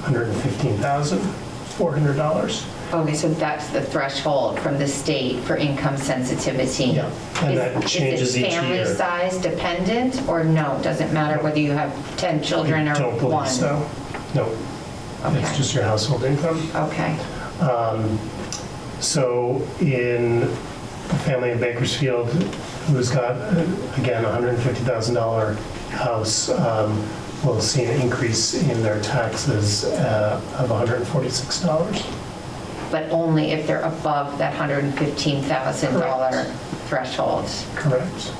$115,400. Okay, so that's the threshold from the state for income sensitivity. Yeah, and that changes each year. Is it family size dependent, or no? Doesn't matter whether you have 10 children or one? Don't believe so. No. Okay. It's just your household income. Okay. So in a family in Bakersfield who's got, again, a $150,000 house, will see an increase in their taxes of $146. But only if they're above that $115,000 threshold. Correct.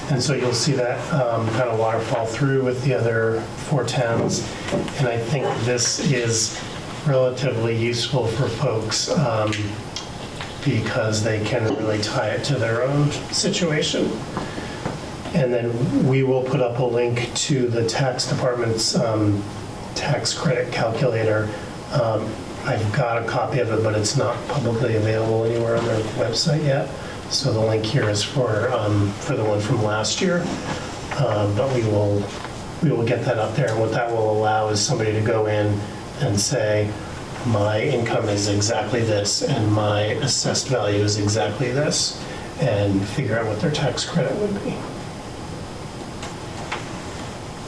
And so you'll see that kind of waterfall through with the other 4 towns. And I think this is relatively useful for folks because they can really tie it to their own situation. And then we will put up a link to the tax department's tax credit calculator. I've got a copy of it, but it's not publicly available anywhere on their website yet. So the link here is for the one from last year. But we will get that up there. And what that will allow is somebody to go in and say, my income is exactly this, and my assessed value is exactly this, and figure out what their tax credit would be.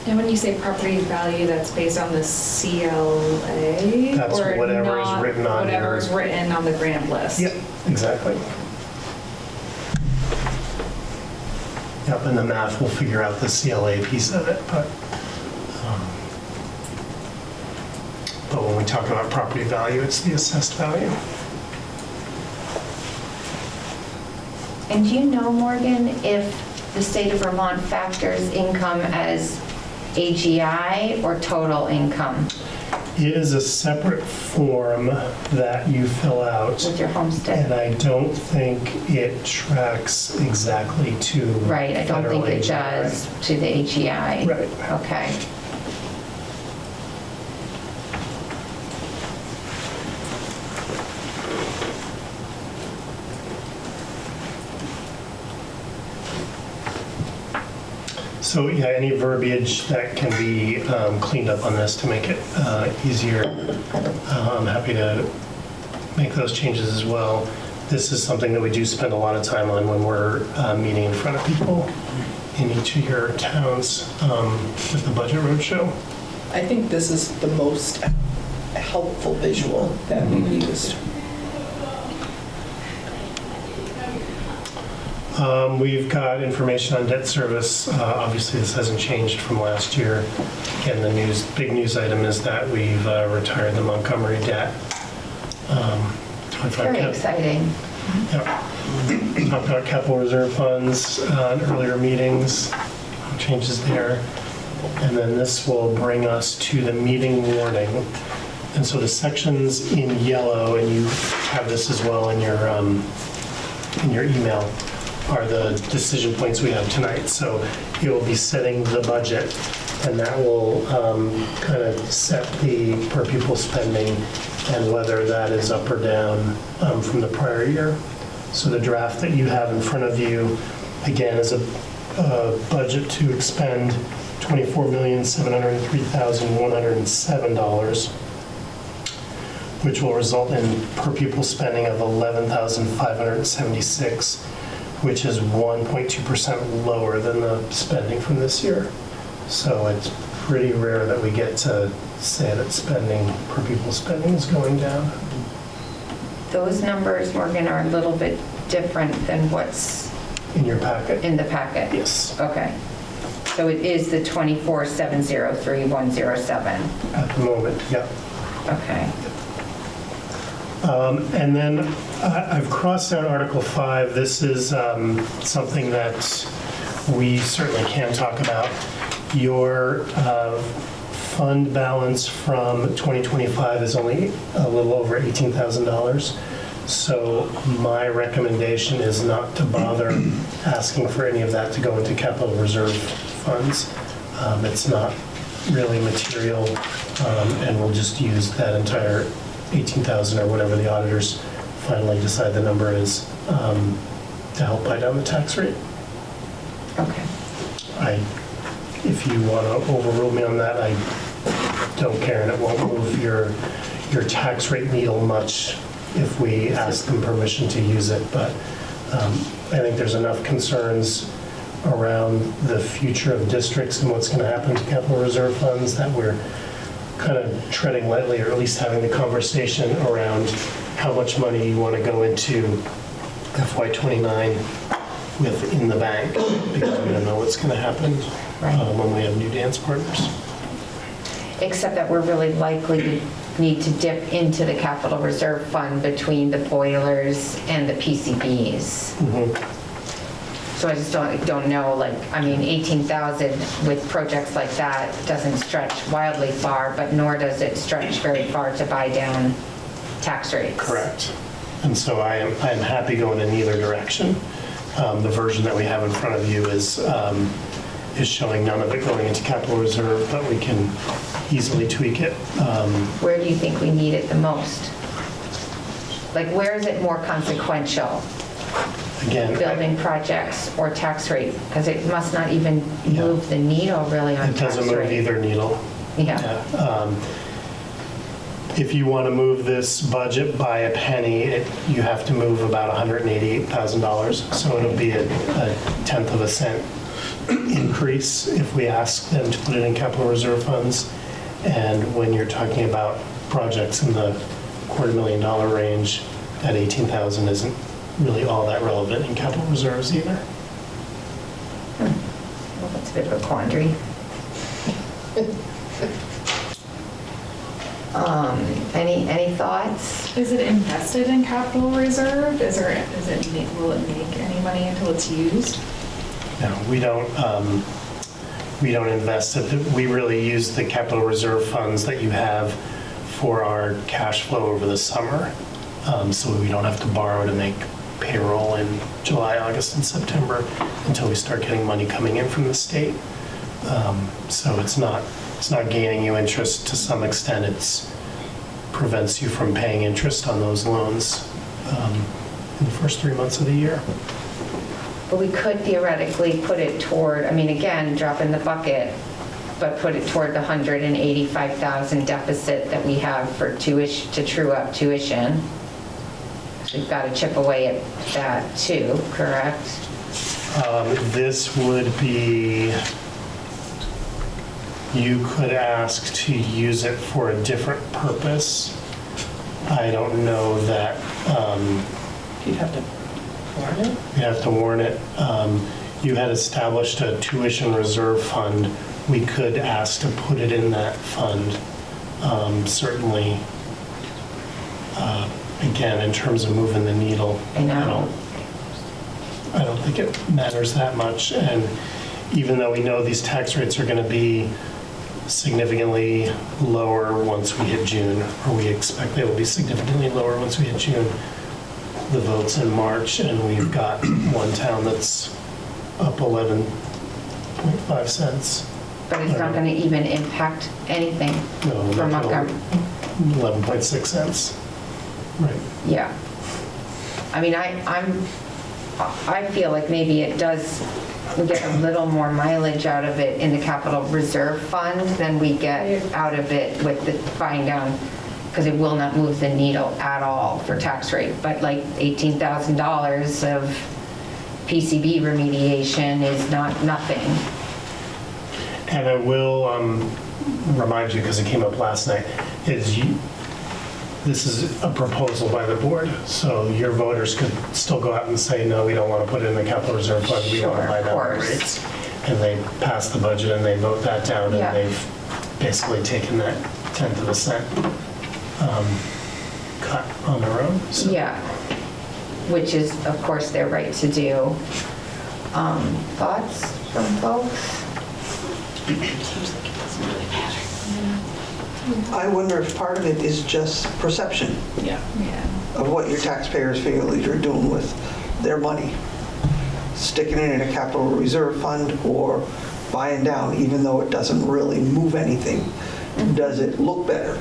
And when you say property value, that's based on the CLA? That's or whatever is not written on whatever is written on the grant list? Yep, exactly. Yep, and the math will figure out the CLA piece of it, but when we talk about property value, it's the assessed value. And do you know, Morgan, if the state of Vermont factors income as AGI or total income It is a separate form that you fill out, with your homestead? and I don't think it tracks exactly to Right, I don't think federal it AGI. does to the AGI. Right. Okay. So yeah, any verbiage that can be cleaned up on this to make it easier, I'm happy to make those changes as well. This is something that we do spend a lot of time on when we're meeting in front of people in each of your towns with the budget roadshow. I think this is the most helpful visual that we've used. We've got information on debt service. Obviously, this hasn't changed from last year. Again, the big news item is that we've retired the Montgomery debt. Very exciting. Yep. Talked about capital reserve funds in earlier meetings, changes there. And then this will bring us to the meeting warning. And so the sections in yellow, and you have this as well in your email, are the decision points we have tonight. So it will be setting the budget. and that will kind of set the per pupil spending and whether that is up or down from the prior year. So the draft that you have in front of you, again, is a budget to expend $24,703,107, which will result in per pupil spending of $11,576, which is 1.2% lower than the spending from this year. So it's pretty rare that we get to say that spending, per pupil spending is going down. Those numbers, Morgan, are a little bit different than what's In your packet? in the packet? Yes. Okay. So it is the 24,703,107. At the moment, yeah. Okay. And then I've crossed out Article 5. This is something that we certainly can talk about. Your fund balance from 2025 is only a little over $18,000. So my recommendation is not to bother asking for any of that to go into capital reserve funds. It's not really material, and we'll just use that entire 18,000 or whatever the auditors finally decide the number is to help buy down the tax rate. Okay. If you want to overrule me on that, I don't care, and it won't move your tax rate needle much if we ask them permission to use it. But I think there's enough concerns around the future of districts and what's going to happen to capital reserve funds that we're kind of treading lightly, or at least having the conversation around how much money you want to go into FY29 with in the bank, because we don't know what's going to happen when we have new dance partners. Except that we're really likely to need to dip into the capital reserve fund between the boilers and the PCBs. So I just don't know, like, I mean, 18,000 with projects like that doesn't stretch wildly far, but nor does it stretch very far to buy down tax rates. Correct. And so I am happy going in either direction. The version that we have in front of you is showing none of it going into capital reserve, but we can easily tweak it. Where do you think we need it the most? Like, where is it more consequential? Again, Building projects or tax rate? Because it must not even move the needle really on it tax rate. doesn't move either needle. Yeah. If you want to move this budget by a penny, you have to move about $188,000. So it'll be a tenth of a cent increase if we ask them to put it in capital reserve funds. And when you're talking about projects in the $250,000 range, that 18,000 isn't really all that relevant in capital reserves either. Well, that's a bit of a quandary. Any thoughts? Is it invested in capital reserve? Will it make any money until it's used? No, we don't invest it. We really use the capital reserve funds that you have for our cash flow over the summer. So we don't have to borrow to make payroll in July, August, and September until we start getting money coming in from the state. So it's not gaining you interest. To some extent, it prevents you from paying interest on those loans in the first 3 months of the year. But we could theoretically put it toward, I mean, again, drop in the bucket, but put it toward the $185,000 deficit that we have for to true up tuition. So we've got to chip away at that too, correct? This would be, you could ask to use it for a different purpose. I don't know that. You'd have to warn it? You have to warn it. You had established a tuition reserve fund. We could ask to put it in that fund. Certainly, again, in terms of moving the needle, I know. I don't think it matters that much. And even though we know these tax rates are going to be significantly lower once we hit June, or we expect they will be significantly lower once we hit June, the vote's in March, and we've got one town that's up 11.5 cents But it's not going to even impact anything No, for not till Montgomery. 11.6 cents. Right. Yeah. I mean, I feel like maybe it does, we get a little more mileage out of it in the capital reserve fund than we get out of it with the buying down, because it will not move the needle at all for tax rate. But like $18,000 of PCB remediation is not nothing. And I will remind you, because it came up last night, this is a proposal by the board. So your voters could still go out and say, no, we don't want to put it in the capital reserve fund. We want to Sure, buy of down the course. rates. And they pass the budget and they vote that down, Yeah. and they've basically taken that 1/10 of a cent cut on their own. So Yeah, which is, of course, their right to do. Thoughts from folks? Seems like it doesn't really matter. I wonder if part of it is just perception Yeah. of what your taxpayers feel you're doing with their money. Sticking it in a capital reserve fund or buying down, even though it doesn't really move anything. Does it look better?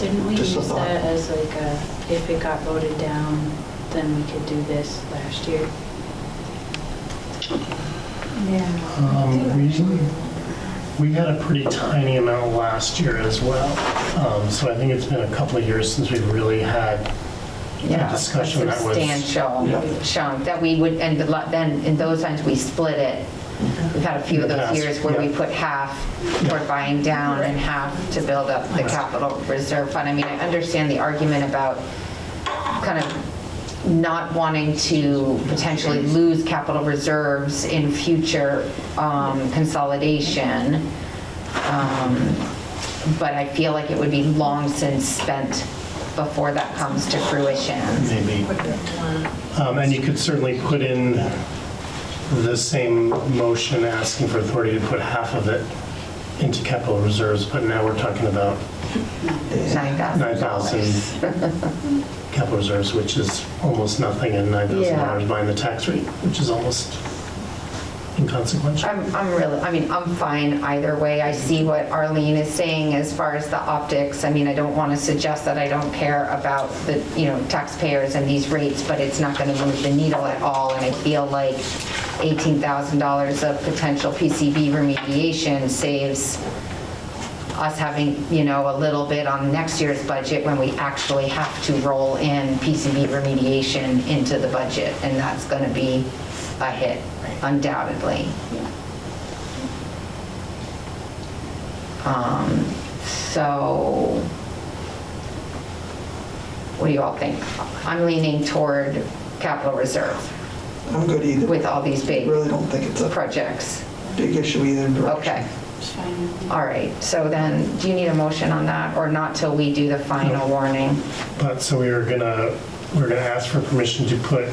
Didn't we Just a use thought. that as like a, if it got voted down, then we could do this last year? We had a pretty tiny amount last year as well. So I think it's been a couple of years since we've really had Yeah, a discussion that was. substantial chunk that we would, and then in those times we split it. We've had a few of In the those past, years where we yeah. put half toward buying down and half to build up the capital reserve fund. I mean, I understand the argument about kind of not wanting to potentially lose capital reserves in future consolidation. But I feel like it would be long since spent before that comes to fruition. Maybe. And you could certainly put in the same motion asking for authority to put half of it into capital reserves, but now we're talking about $9,000. capital reserves, which is almost nothing, and $9,000 Yeah. buying the tax rate, which is almost inconsequential. I'm fine either way. I see what Arlene is saying as far as the optics. I mean, I don't want to suggest that I don't care about the, taxpayers and these rates, but it's not going to move the needle at all. And I feel like $18,000 of potential PCB remediation saves us having, a little bit on next year's budget when we actually have to roll in PCB remediation into the budget. And that's going to be a hit, undoubtedly. So, what do you all think? I'm leaning toward capital reserve I'm good either. with all these I big really don't think it's a projects. big issue either direction. Okay, It's fine with me. all right. So then, do you need a motion on that, or not till we do the final warning? But, so we're gonna ask for permission to put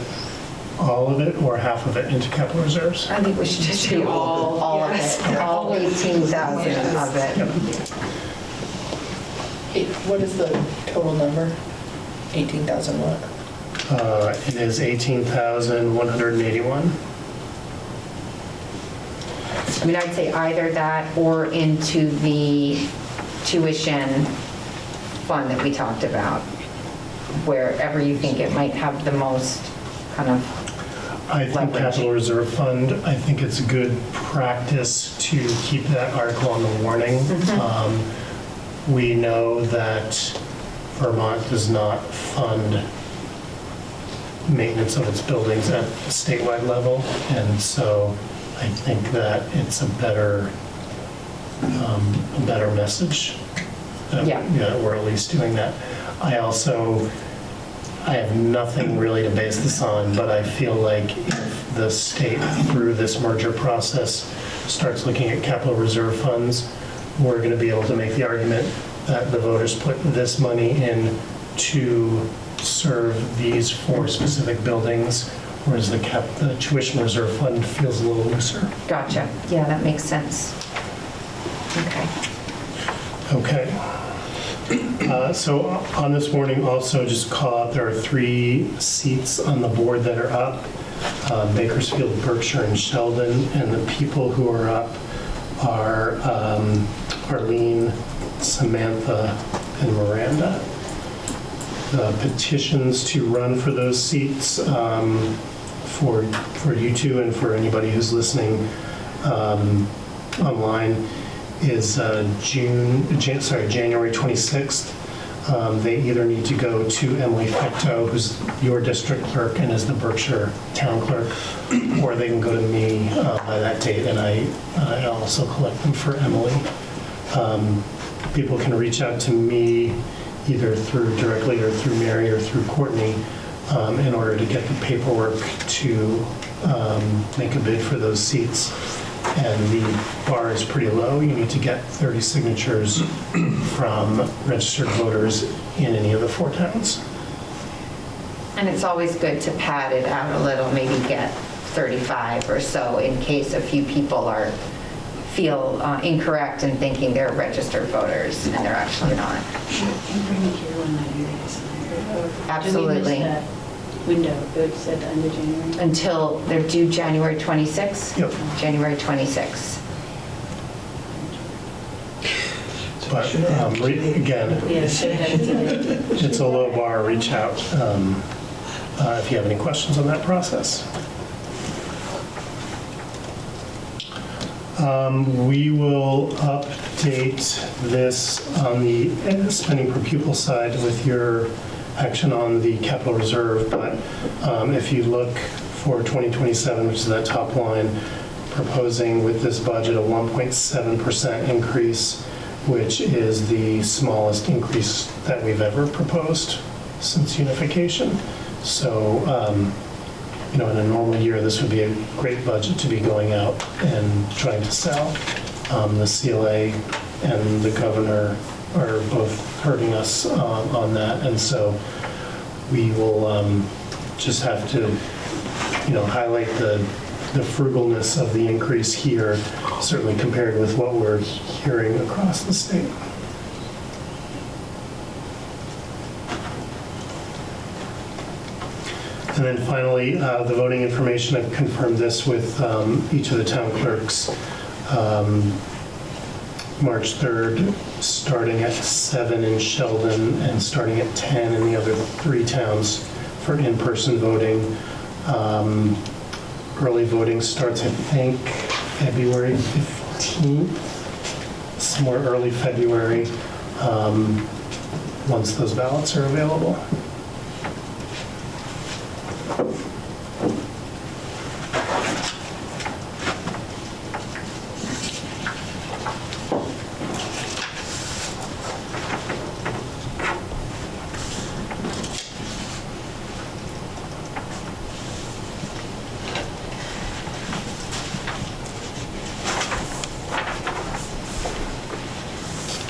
all of it or half of it into capital reserves. I think we should just do all of yes. it, all 18,000 of it. What is the total number? 18,000 what? It is 18,181. I mean, I'd say either that or into the tuition fund that we talked about, wherever you think it might have the most kind of I think leverage. capital reserve fund, I think it's good practice to keep that article on the warning. We know that Vermont does not fund maintenance of its buildings at the statewide level, and so I think that it's a better message that Yeah. we're at least doing that. I have nothing really to base this on, but I feel like if the state, through this merger process, starts looking at capital reserve funds, we're going to be able to make the argument that the voters put this money in to serve these 4 specific buildings, whereas the tuition reserve fund feels a little looser. Gotcha. Yeah, that makes sense. Okay. Okay. So on this warning, also just call out, there are 3 seats on the board that are up. Bakersfield, Berkshire, and Sheldon. And the people who are up are Arlene, Samantha, and Miranda. The petitions to run for those seats for you two and for anybody who's listening online is January 26th. They either need to go to Emily Fecto, who's your district clerk and is the Berkshire town clerk, or they can go to me by that date, and I also collect them for Emily. People can reach out to me either through directly or through Mary or through Courtney in order to get the paperwork to make a bid for those seats. And the bar is pretty low. You need to get 30 signatures from registered voters in any of the 4 towns. And it's always good to pad it out a little, maybe get 35 or so in case a few people feel incorrect in thinking they're registered voters and they're actually not. Absolutely. Window, it said the end of January. Until they're due January 26th? Yep. January 26th. But again, it's a low bar. Reach out if you have any questions on that process. We will update this on the spending per pupil side with your action on the capital reserve, but if you look for 2027, which is that top line, proposing with this budget a 1.7% increase, which is the smallest increase that we've ever proposed since unification. So, in a normal year, this would be a great budget to be going out and trying to sell. The CLA and the governor are both hurting us on that, and so we will just have to, highlight the frugalness of the increase here, certainly compared with what we're hearing across the state. And then finally, the voting information, I've confirmed this with each of the town clerks. March 3rd, starting at 7 in Sheldon and starting at 10 in the other 3 towns for in-person voting. Early voting starts, I think, February 15th, somewhere early February, once those ballots are available.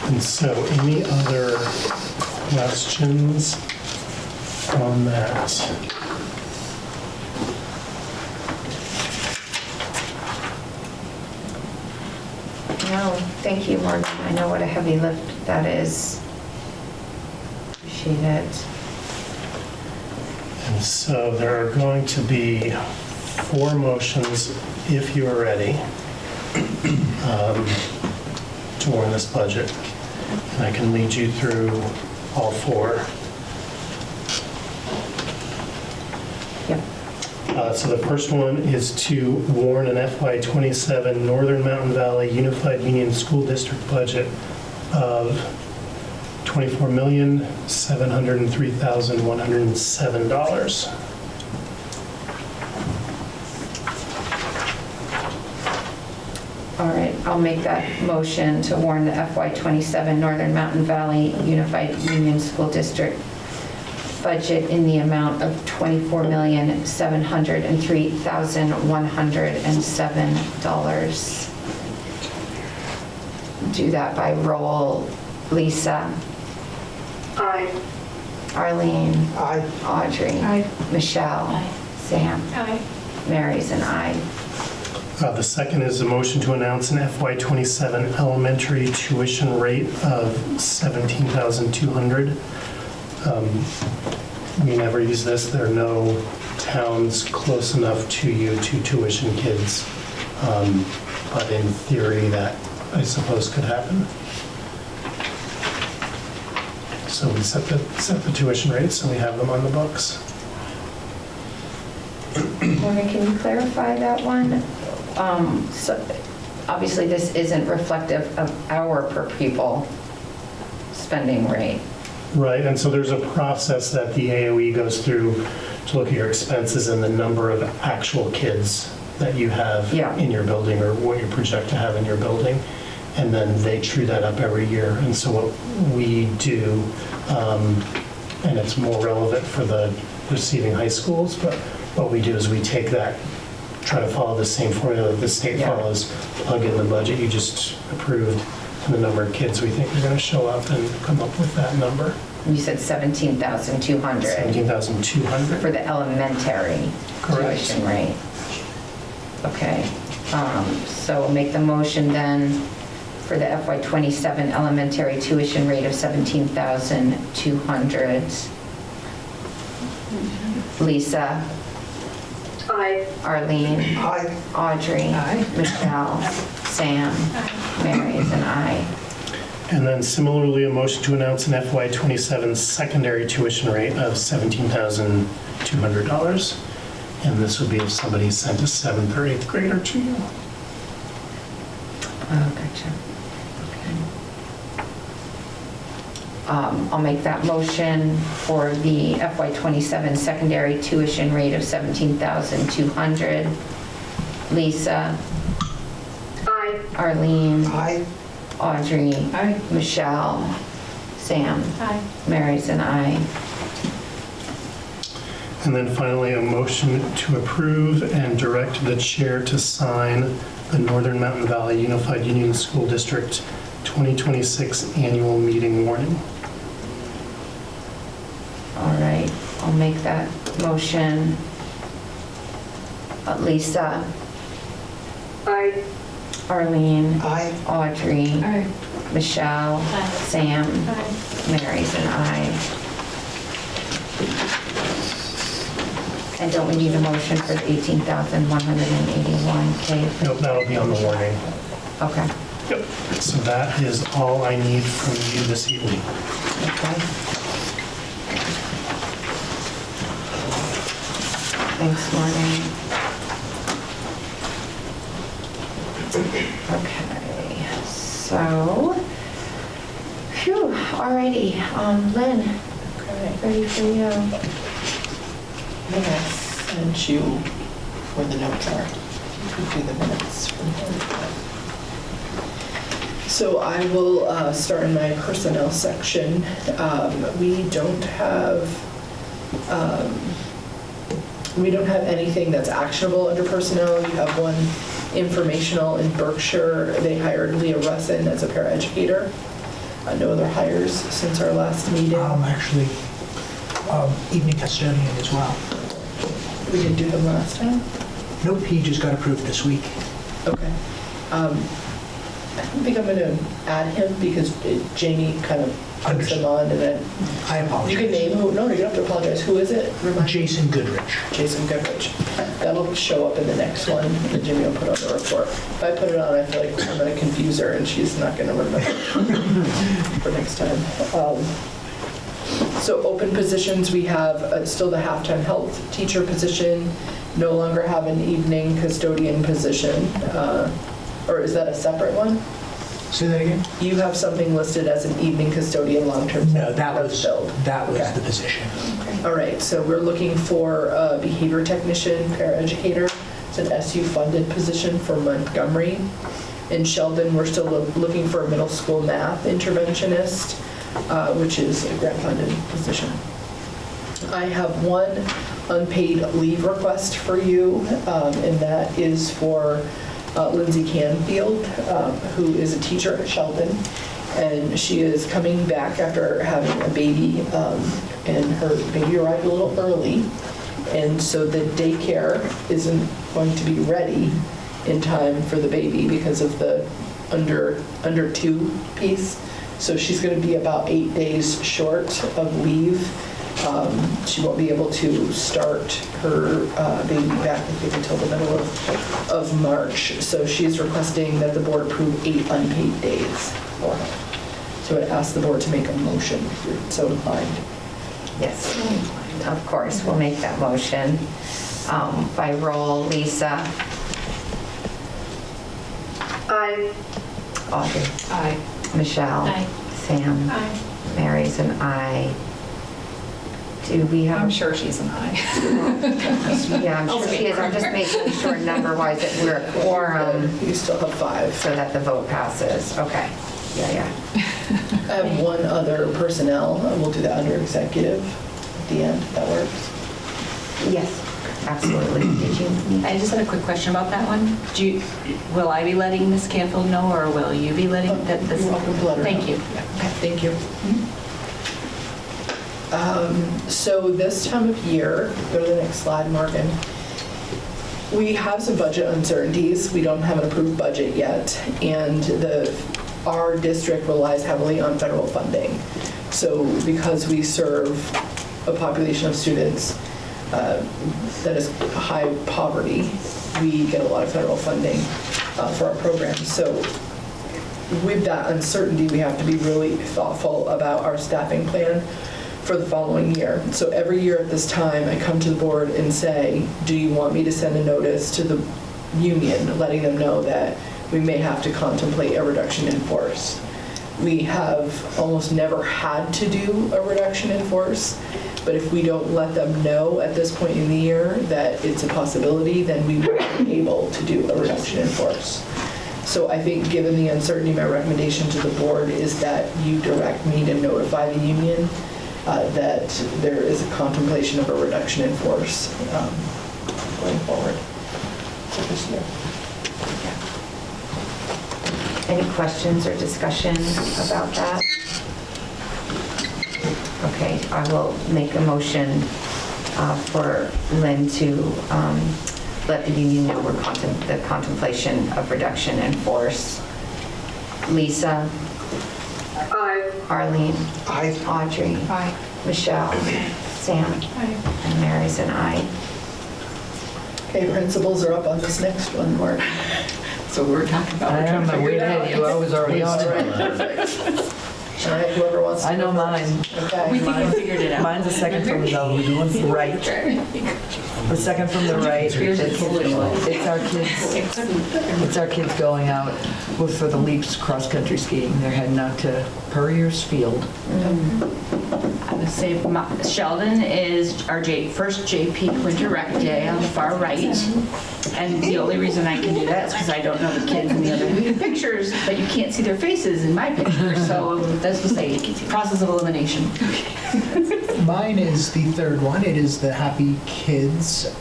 And so, any other questions on that? No, thank you, Morgan. I know what a heavy lift that is. Appreciate it. And so there are going to be 4 motions, if you are ready, to warn this budget. And I can lead you through all 4. Yep. So the first one is to warn an FY27 Northern Mountain Valley Unified Union School District budget of $24,703,107. All right, I'll make that motion to warn the FY27 Northern Mountain Valley Unified Union School District budget in the amount of $24,703,107. Do that by roll. Lisa? Aye. Arlene? Aye. Audrey? Aye. Michelle? Aye. Sam? Aye. Mary's an aye. The second is a motion to announce an FY27 elementary tuition rate of $17,200. We never use this. There are no towns close enough to you to tuition kids. But in theory, that I suppose could happen. So we set the tuition rates and we have them on the books. Morgan, can you clarify that one? So obviously, this isn't reflective of our per pupil spending rate. Right, and so there's a process that the AOE goes through to look at your expenses and the number of actual kids that you have in your building or what you project to have in your building. And then they true that up every year. And so what we do, and it's more relevant for the receiving high schools, but what we do is we take that, try to follow the same formula that the state follows, plug in the budget you just approved, and the number of kids we think are going to show up and come up with that number. You said 17,200. 17,200. For the elementary tuition rate. Okay, so we'll make the motion then for the FY27 elementary tuition rate of 17,200. Lisa? Aye. Arlene? Aye. Audrey? Aye. Michelle? Sam? Mary is an aye. And then similarly, a motion to announce an FY27 secondary tuition rate of $17,200. And this would be if somebody sent a 7th or 8th grader to you. Oh, gotcha. Okay. I'll make that motion for the FY27 secondary tuition rate of 17,200. Lisa? Aye. Arlene? Aye. Audrey? Aye. Michelle? Sam? Aye. Mary's an aye. And then finally, a motion to approve and direct the chair to sign the Northern Mountain Valley Unified Union School District 2026 annual meeting warning. All right, I'll make that motion. Lisa? Aye. Arlene? Aye. Audrey? Aye. Michelle? Aye. Sam? Aye. Mary's an aye. And don't we need a motion for the 18,181K? Nope, that'll be on the warning. Okay. Yep. So that is all I need from you this evening. Okay. Thanks, Morgan. Okay, so, phew, alrighty, Lynn, ready for you. Yes, and you, where the notes are. You can do the minutes from here. So I will start in my personnel section. We don't have anything that's actionable under personnel. You have one informational in Berkshire. They hired Leah Russin as a paraeducator. No other hires since our last meeting. Actually, evening custodian as well. We didn't do him last time? Nope, he just got approved this week. Okay. I don't think I'm going to add him because Jamie kind of puts him on and then... I apologize. You can name who... No, you don't have to apologize. Who is it? Remind me. Jason Goodrich. Jason Goodrich. That'll show up in the next one that Jimmy will put on the report. If I put it on, I feel like I'm going to confuse her and she's not going to remember for next time. So open positions, we have still the half-time health teacher position, no longer have an evening custodian position. Or is that a separate one? Say that again? You have something listed as an evening custodian long-term. No, that was filled. the position. All right, so we're looking for a behavior technician, paraeducator. It's an SU-funded position for Montgomery. In Sheldon, we're still looking for a middle school math interventionist, which is a grant-funded position. I have one unpaid leave request for you, and that is for Lindsay Canfield, who is a teacher at Sheldon, and she is coming back after having a baby, and her baby arrived a little early, and so the daycare isn't going to be ready in time for the baby because of the under 2 piece. So she's going to be about 8 days short of leave, She won't be able to start her baby back, I think, until the middle of March. So she's requesting that the board approve 8 unpaid days for her. So I ask the board to make a motion if you're so inclined. Yes, of course, we'll make that motion. By roll, Lisa. Aye. Audrey. Aye. Michelle. Aye. Sam. Aye. Mary's an aye. Do we have? I'm sure she's an aye. Yeah, I'm sure she is. I'm just making sure number-wise that we're a quorum You still have 5. so that the vote passes. Okay. Yeah. I have one other personnel, and we'll do that under executive at the end, if that works. Yes, absolutely. Did you? I just had a quick question about that one. Will I be letting Ms. Canfield know, or will you be letting that? You're welcome to let her know. Thank you. Okay, thank you. So this time of year, go to the next slide, Morgan. We have some budget uncertainties. We don't have an approved budget yet, and our district relies heavily on federal funding. So because we serve a population of students that is high poverty, we get a lot of federal funding for our programs. So with that uncertainty, we have to be really thoughtful about our staffing plan for the following year. So every year at this time, I come to the board and say, do you want me to send a notice to the union letting them know that we may have to contemplate a reduction in force? We have almost never had to do a reduction in force, but if we don't let them know at this point in the year that it's a possibility, then we won't be able to do a reduction in force. So I think given the uncertainty, my recommendation to the board is that you direct me to notify the union that there is a contemplation of a reduction in force going forward for this year. Any questions or discussion about that? Okay, I will make a motion for Lynn to let the union know the contemplation of reduction in force. Lisa? Aye. Arlene? Aye. Audrey? Aye. Michelle? Sam? And Mary's an aye. Okay, principals are up on this next one, Mark. So we're talking about. I am, but wait ahead of you, I was already on All right, it. perfect. All right, whoever wants to. I know go first. mine. Okay. We think we figured it out. Mine's the second from the right. The second from the right. It's our kids going out for the Leaps cross-country skiing. They're heading out to Purrier's Field. I would say Sheldon is our first JP Winter Rec Day on the far right. And the only reason I can do that is because I don't know the kids in the other pictures, but you can't see their faces in my picture. So that's the say process of elimination. Mine is the third one. It is the Happy Kids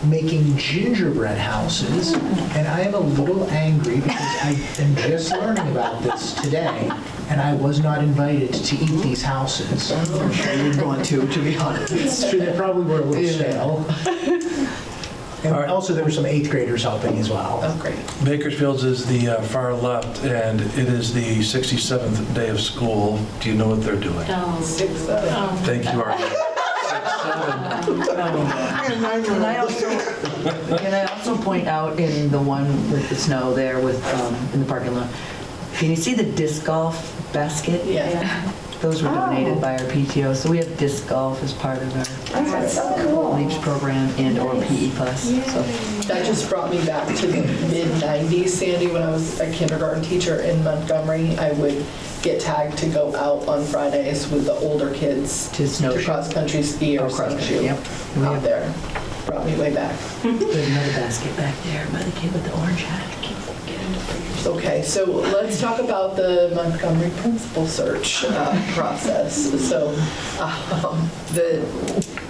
making gingerbread houses. And I am a little angry because I am just learning about this today, and I was not invited to eat these houses. I'm sure you're going to be honest. It's true, they probably were a little stale. And also, there were some 8th graders helping as well. Oh, great. Bakersfield's is the far left, and it is the 67th day of school. Do you know what they're doing? 6, 7. Thank you, Artie. 6, 7. Can I also point out in the one with the snow there with in the parking lot, can you see the disc golf basket? Yeah. Those were donated by our PTO, so we have disc golf as part of our That's so cool. Leaps program and or PE class. So That just brought me back to the mid-90s, Sandy, when I was a kindergarten teacher in Montgomery. I would get tagged to go out on Fridays with the older kids To snowshoe. cross-country ski or snowshoe Yep. out there. Brought me way back. There's another basket back there by the kid with the orange hat. Okay, so let's talk about the Montgomery principal search process. So the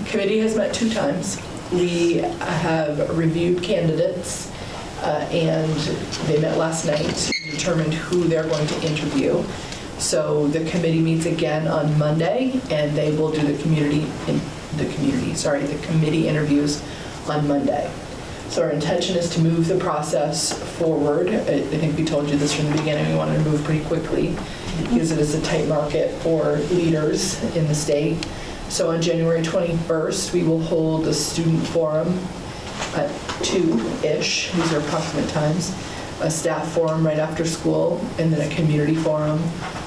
committee has met 2 times. We have reviewed candidates and they met last night, determined who they're going to interview. So the committee meets again on Monday and they will do the committee interviews on Monday. So our intention is to move the process forward. I think we told you this from the beginning. We wanted to move pretty quickly because it is a tight market for leaders in the state. So on January 21st, we will hold a student forum at 2-ish, these are approximate times, a staff forum right after school, and then a community forum.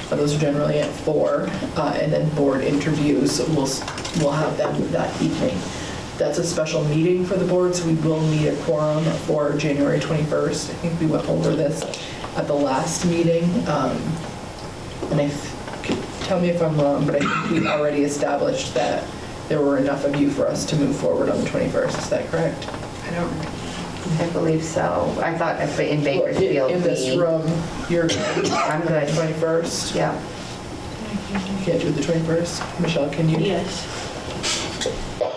Those are generally at 4, and then board interviews. We'll have them that evening. That's a special meeting for the board, so we will need a quorum for January 21st. I think we went over this at the last meeting, and tell me if I'm wrong, but I think we already established that there were enough of you for us to move forward on the 21st. Is that correct? I don't remember. I believe so. I thought in Bakersfield. In this room, you're good. I'm good. 21st? Yeah. You can't do the 21st? Michelle, can you? Yes.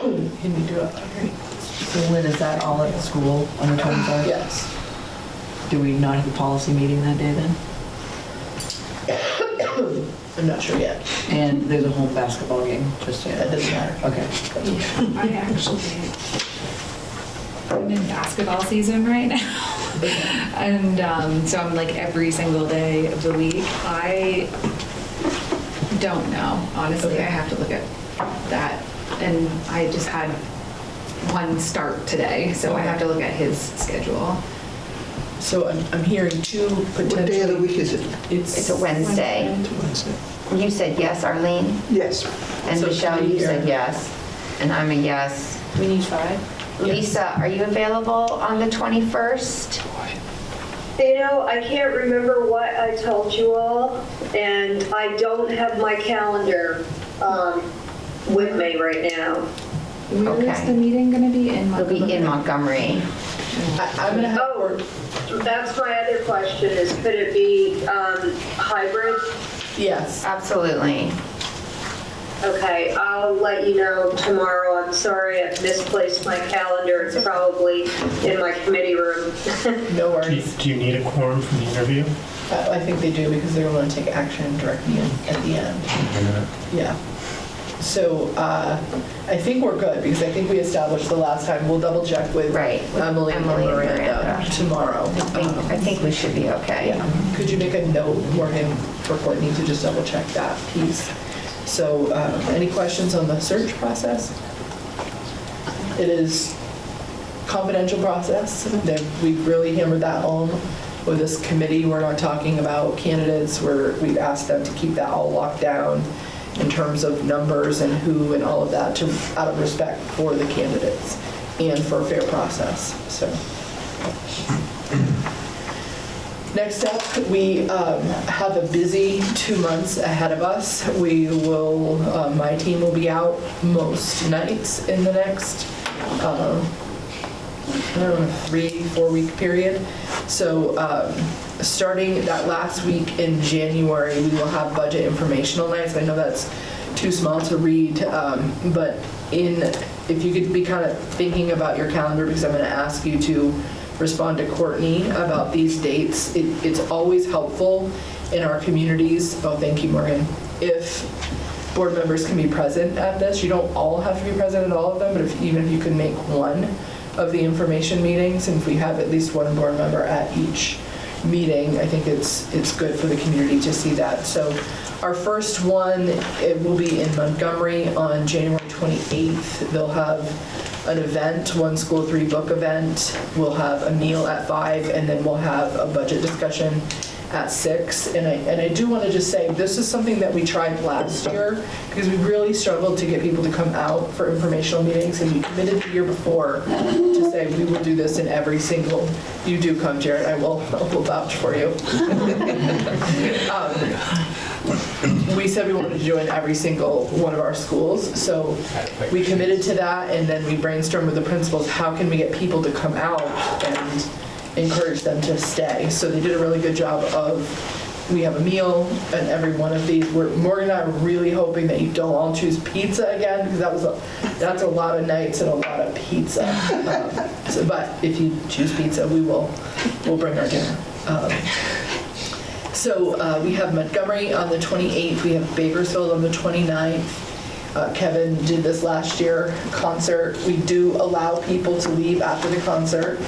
Can you do it? Okay. So Lynn, is that all at school on the 21st? Yes. Do we not have a policy meeting that day then? I'm not sure yet. And there's a home basketball game, just so you know. That doesn't matter. Okay. I actually, I'm in basketball season right now. And so I'm like every single day of the week. I don't know, honestly. Okay. I have to look at that. And I just had one start today, so I have to look at his schedule. So I'm hearing 2 potentially. What day of the week is it? It's a Wednesday. Wednesday. You said yes, Arlene? Yes. And So Michelle, three you here. said yes. And I'm a yes. We need 5? Lisa, are you available on the 21st? You know, I can't remember what I told you all, and I don't have my calendar with me right now. Where is Okay. the meeting going to be? In It'll be in Montgomery. I'm going to have Oh, that's my other question, is could it be hybrid? Yes. Absolutely. Okay, I'll let you know tomorrow. I'm sorry, I've misplaced my calendar. It's probably in my committee room. No Do worries. you need a quorum for the interview? I think they do because they're going to take action directly at the end. Yeah. So I think we're good because I think we established the last time. We'll double check with Right, with Emily and Emily and Miranda Miranda. tomorrow. I think we should be okay. Yeah. Could you make a note, Morgan, for Courtney to just double check that piece? So any questions on the search process? It is confidential process. We've really hammered that home with this committee. We're not talking about candidates. We've asked them to keep that all locked down in terms of numbers and who and all of that out of respect for the candidates and for a fair process. So. Next up, we have a busy 2 months ahead of us. We will, my team will be out most nights in the next, 3-4 week period. So starting that last week in January, we will have budget informational nights. I know that's too small to read, but if you could be kind of thinking about your calendar, because I'm going to ask you to respond to Courtney about these dates. It's always helpful in our communities. Oh, thank you, Morgan. If board members can be present at this, you don't all have to be present at all of them, but even if you could make one of the information meetings, and if we have at least one board member at each meeting, I think it's good for the community to see that. So our first one, it will be in Montgomery on January 28th. They'll have an event, One School 3 book event. We'll have a meal at 5, and then we'll have a budget discussion at 6. And I do want to just say, this is something that we tried last year because we really struggled to get people to come out for informational meetings, and we committed the year before to say we will do this in every single, you do come, Jared, I will vouch for you. We said we wanted to do it in every single one of our schools, so we committed to that, and then we brainstormed with the principals, how can we get people to come out and encourage them to stay? So they did a really good job of, we have a meal and every one of these. Morgan and I are really hoping that you don't all choose pizza again, because that's a lot of nights and a lot of pizza. But if you choose pizza, we'll bring our dinner. So we have Montgomery on the 28th, we have Bakersfield on the 29th. Kevin did this last year, concert. We do allow people to leave after the concert.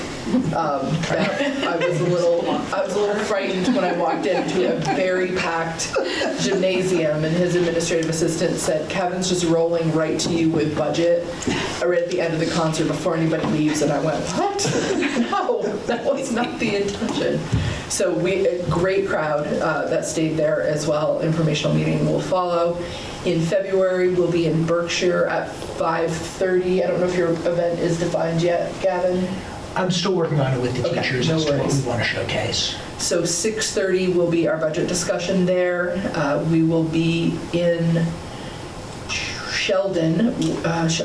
I was a little frightened when I walked into a very packed gymnasium, and his administrative assistant said, Kevin's just rolling right to you with budget right at the end of the concert before anybody leaves. And I went, what? No, that was not the intention. So a great crowd that stayed there as well. Informational meeting will follow. In February, we'll be in Berkshire at 5:30. I don't know if your event is defined yet, Gavin. I'm still working on it with the Okay, teachers no as to what worries. we want to showcase. So 6:30 will be our budget discussion there. We will be in Sheldon.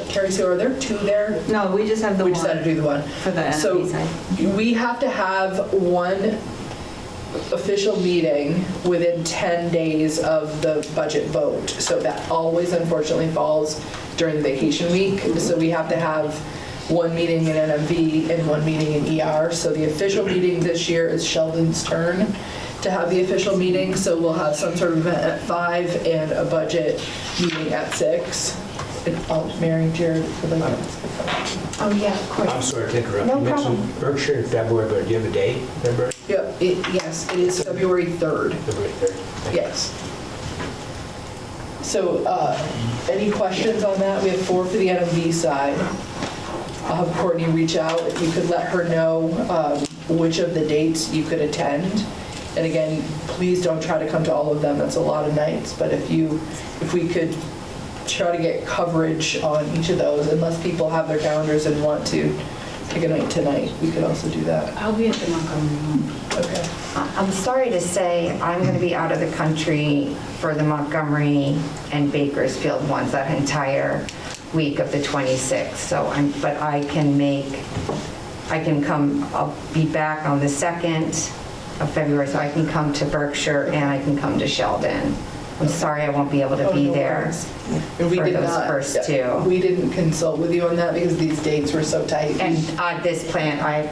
Carrie, so are there two there? No, we just have the We one decided to do the one. for the So NMV side. we have to have one official meeting within 10 days of the budget vote. So that always unfortunately falls during the vacation week. So we have to have one meeting in NMV and one meeting in ER. So the official meeting this year is Sheldon's turn to have the official meeting. So we'll have some sort of event at 5 and a budget meeting at 6. And Mary, Jared, would like to ask a question. Oh, yeah, of course. I'm sorry to interrupt. No You mentioned Berkshire in February, but do you have a date, February? Yep, yes, it is February 3rd. February 3rd. Yes. So, any questions on that? We have 4 for the NMV side. I'll have Courtney reach out. If you could let her know which of the dates you could attend. And again, please don't try to come to all of them. That's a lot of nights. But if we could try to get coverage on each of those, unless people have their calendars and want to pick a night tonight, we could also do that. I'll be at the Montgomery one. Okay. I'm sorry to say, I'm going to be out of the country for the Montgomery and Bakersfield ones that entire week of the 26th. So but I can come, I'll be back on the 2nd of February, so I can come to Berkshire and I can come to Sheldon. I'm sorry I won't be able to Oh, be no there worries. for And we did those not- first two. We didn't consult with you on that because these dates were so tight. And I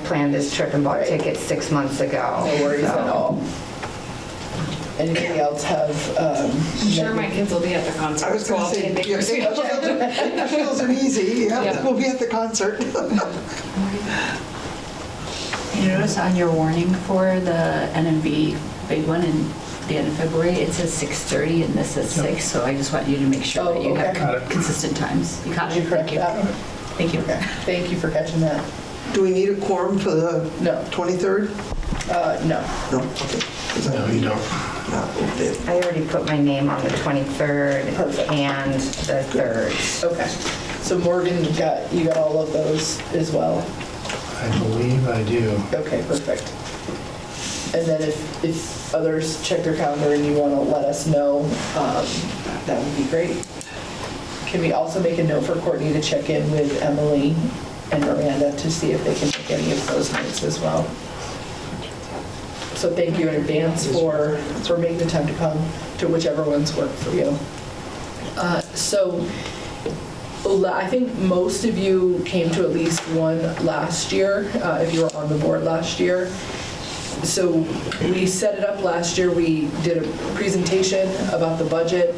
planned this trip and bought Right. tickets 6 months ago. No worries so. at all. Anybody else have? I'm sure my kids will be at the concert. I was so going I'll to be in say, yeah, Bakersfield. Bakersfield's an easy, yeah, we'll be at the concert. You notice on your warning for the NMV big one in the end of February, it says 6:30 and this says 6, so I just want you to make sure Oh, that you okay. have consistent times. You caught Did you it? correct Thank you. that? Thank you. Okay. Thank you for catching that. Do we need a quorum for the No. 23rd? No. No, okay. Is that- No, you don't. No, we did. I already put my name on the 23rd Perfect. and the 3rd. Okay. So Morgan, you got all of those as well? I believe I do. Okay, perfect. And then if others check their calendar and you want to let us know, that would be great. Can we also make a note for Courtney to check in with Emily and Miranda to see if they can make any of those nights as well? So thank you in advance for making the time to come to whichever ones work for you. So I think most of you came to at least one last year, if you were on the board last year. So we set it up last year. We did a presentation about the budget.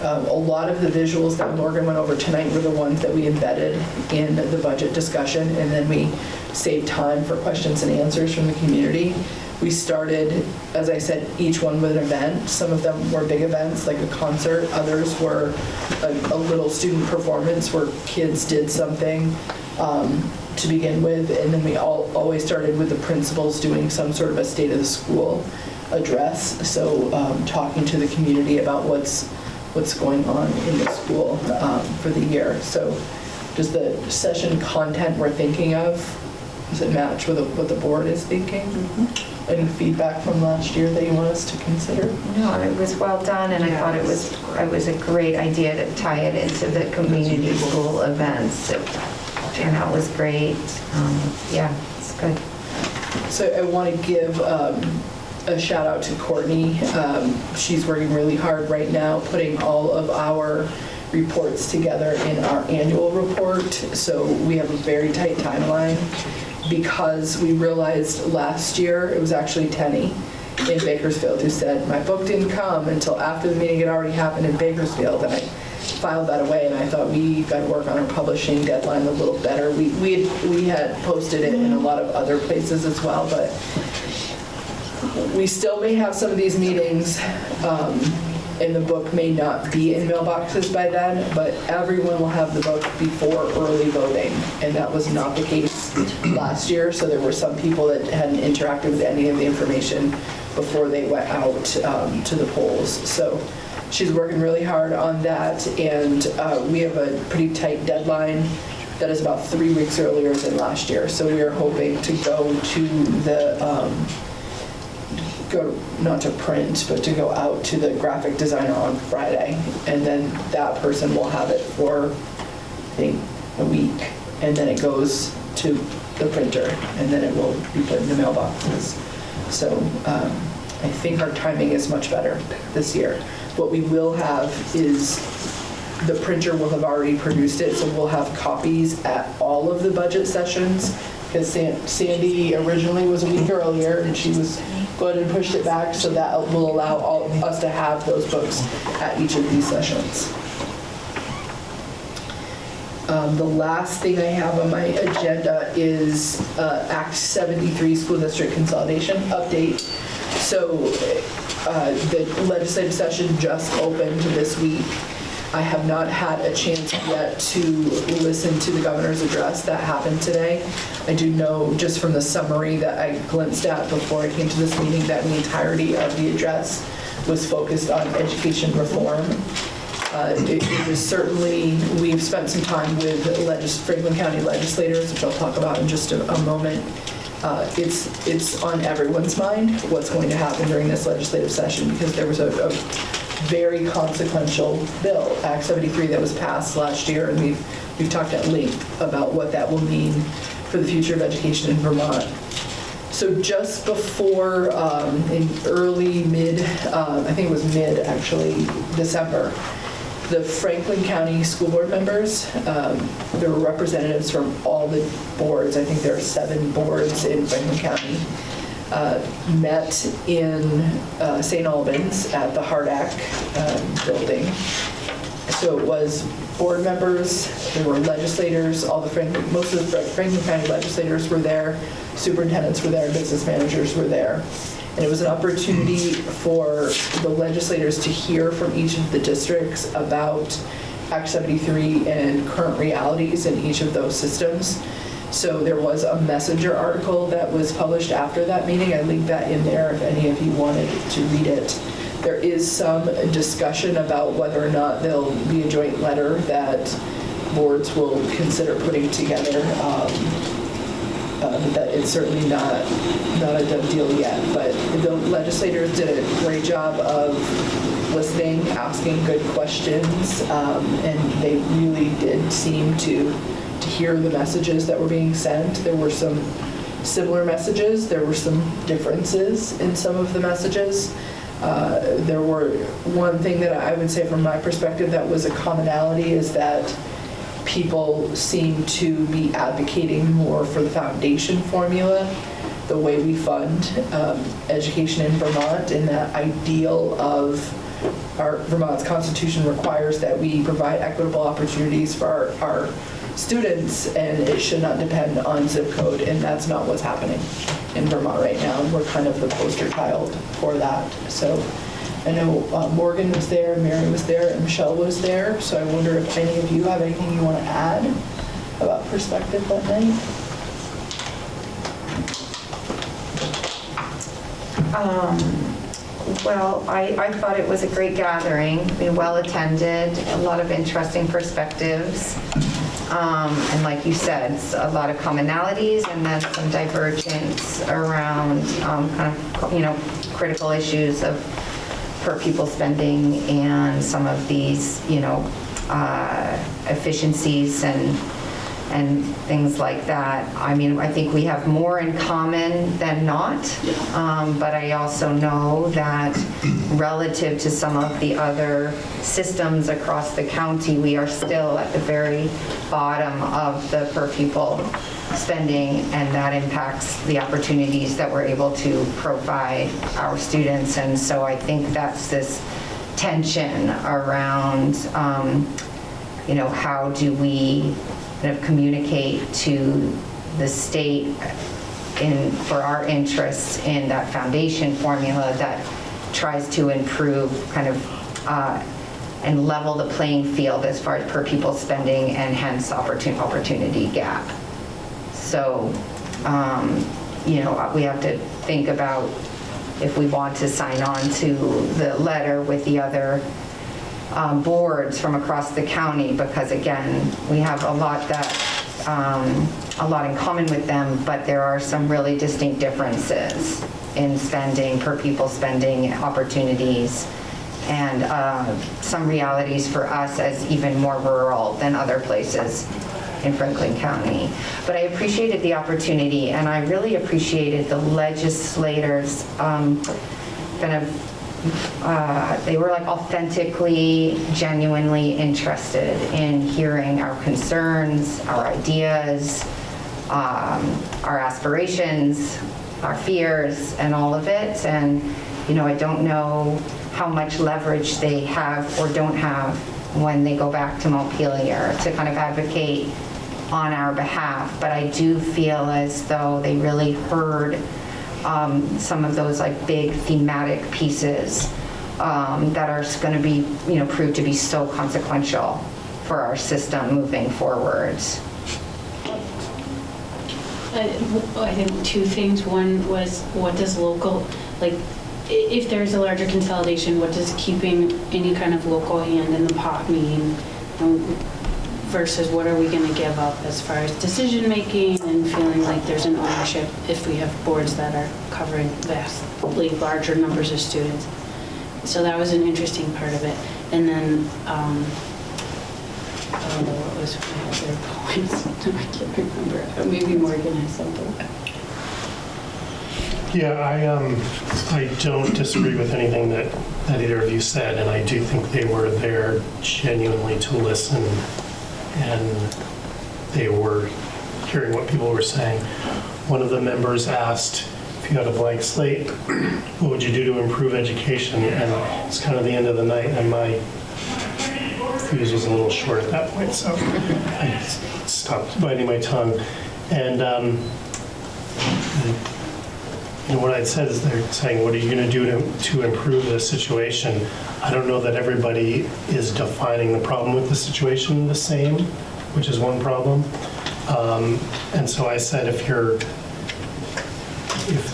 A lot of the visuals that Morgan went over tonight were the ones that we embedded in the budget discussion, and then we saved time for questions and answers from the community. We started, as I said, each one with an event. Some of them were big events, like a concert. Others were a little student performance where kids did something to begin with. And then we always started with the principals doing some sort of a state of the school address. So talking to the community about what's going on in the school for the year. So does the session content we're thinking of, does it match with what the board is thinking? Any feedback from last year that you want us to consider? No, it was well done, and I thought it was a great idea to tie it into the community school events. The turnout was great. Yeah, it's good. So I want to give a shout out to Courtney. She's working really hard right now, putting all of our reports together in our annual report. So we have a very tight timeline because we realized last year, it was actually Tenny in Bakersfield who said, my book didn't come until after the meeting had already happened in Bakersfield. And filed that away, and I thought we got to work on our publishing deadline a little better. We had posted it in a lot of other places as well, but we still may have some of these meetings, and the book may not be in mailboxes by then, but everyone will have the book before early voting, and that was not the case last year, so there were some people that hadn't interacted with any of the information before they went out to the polls. So she's working really hard on that, and we have a pretty tight deadline that is about 3 weeks earlier than last year. So we are hoping to go to the, not to print, but to go out to the graphic designer on Friday. And then that person will have it for, I think, a week. And then it goes to the printer, and then it will be put in the mailboxes. So I think our timing is much better this year. What we will have is the printer will have already produced it, so we'll have copies at all of the budget sessions, because Sandy originally was a week earlier, and she was going and pushed it back, so that will allow all of us to have those books at each of these sessions. The last thing I have on my agenda is Act 73 School District Consolidation update. So the legislative session just opened this week. I have not had a chance yet to listen to the governor's address that happened today. I do know just from the summary that I glimpsed at before I came to this meeting that the entirety of the address was focused on education reform. It was certainly, we've spent some time with Franklin County legislators, which I'll talk about in just a moment. It's on everyone's mind what's going to happen during this legislative session, because there was a very consequential bill, Act 73, that was passed last year, and we've talked at length about what that will mean for the future of education in Vermont. So just before, in early mid, I think it was mid actually, December, the Franklin County School Board members, there were representatives from all the boards, I think there are 7 boards in Franklin County, met in St. Albans at the Hardack building. So it was board members, there were legislators, most of the Franklin County legislators were there, superintendents were there, business managers were there. And it was an opportunity for the legislators to hear from each of the districts about Act 73 and current realities in each of those systems. So there was a Messenger article that was published after that meeting. I linked that in there if any of you wanted to read it. There is some discussion about whether or not there'll be a joint letter that boards will consider putting together. That it's certainly not a done deal yet, but the legislators did a great job of listening, asking good questions, and they really did seem to hear the messages that were being sent. There were some similar messages, there were some differences in some of the messages. There were one thing that I would say from my perspective that was a commonality is that people seem to be advocating more for the foundation formula, the way we fund education in Vermont, and that ideal of Vermont's Constitution requires that we provide equitable opportunities for our students, and it should not depend on zip code, and that's not what's happening in Vermont right now, and we're kind of the poster child for that. So I know Morgan was there, Mary was there, and Michelle was there, so I wonder if any of you have anything you want to add about perspective that night? Well, I thought it was a great gathering, well attended, a lot of interesting perspectives. And like you said, a lot of commonalities and then some divergence around kind of, critical issues of per pupil spending and some of these, efficiencies and things like that. I mean, I think we have more in common than not, but I also know that relative to some of the other systems across the county, we are still at the very bottom of the per pupil spending, and that impacts the opportunities that we're able to provide our students. And so I think that's this tension around, how do we kind of communicate to the state for our interests in that foundation formula that tries to improve kind of and level the playing field as far as per pupil spending and hence opportunity gap. So, we have to think about if we want to sign on to the letter with the other boards from across the county, because again, we have a lot in common with them, but there are some really distinct differences in spending, per pupil spending, opportunities, and some realities for us as even more rural than other places in Franklin County. But I appreciated the opportunity, and I really appreciated the legislators they were like authentically, genuinely interested in hearing our concerns, our ideas, our aspirations, our fears, and all of it. And, I don't know how much leverage they have or don't have when they go back to Montpelier to kind of advocate on our behalf. But I do feel as though they really heard some of those like big thematic pieces that are going to be, proved to be so consequential for our system moving forwards. I think two things. One was, what does local, if there's a larger consolidation, what does keeping any kind of local hand in the pot mean? Versus what are we going to give up as far as decision making and feeling like there's an ownership if we have boards that are covering vastly larger numbers of students. So that was an interesting part of it. And then, I don't know what was my other points. I can't remember. Maybe Morgan has something. Yeah, I don't disagree with anything that either of you said, and I do think they were there genuinely to listen, and they were hearing what people were saying. One of the members asked, if you had a blank slate, what would you do to improve education? And it's kind of the end of the night, and my fuse was a little short at that point, so I stopped biting my tongue. And what I'd said is they're saying, what are you going to do to improve the situation? I don't know that everybody is defining the problem with the situation the same, which is one problem. And so I said, if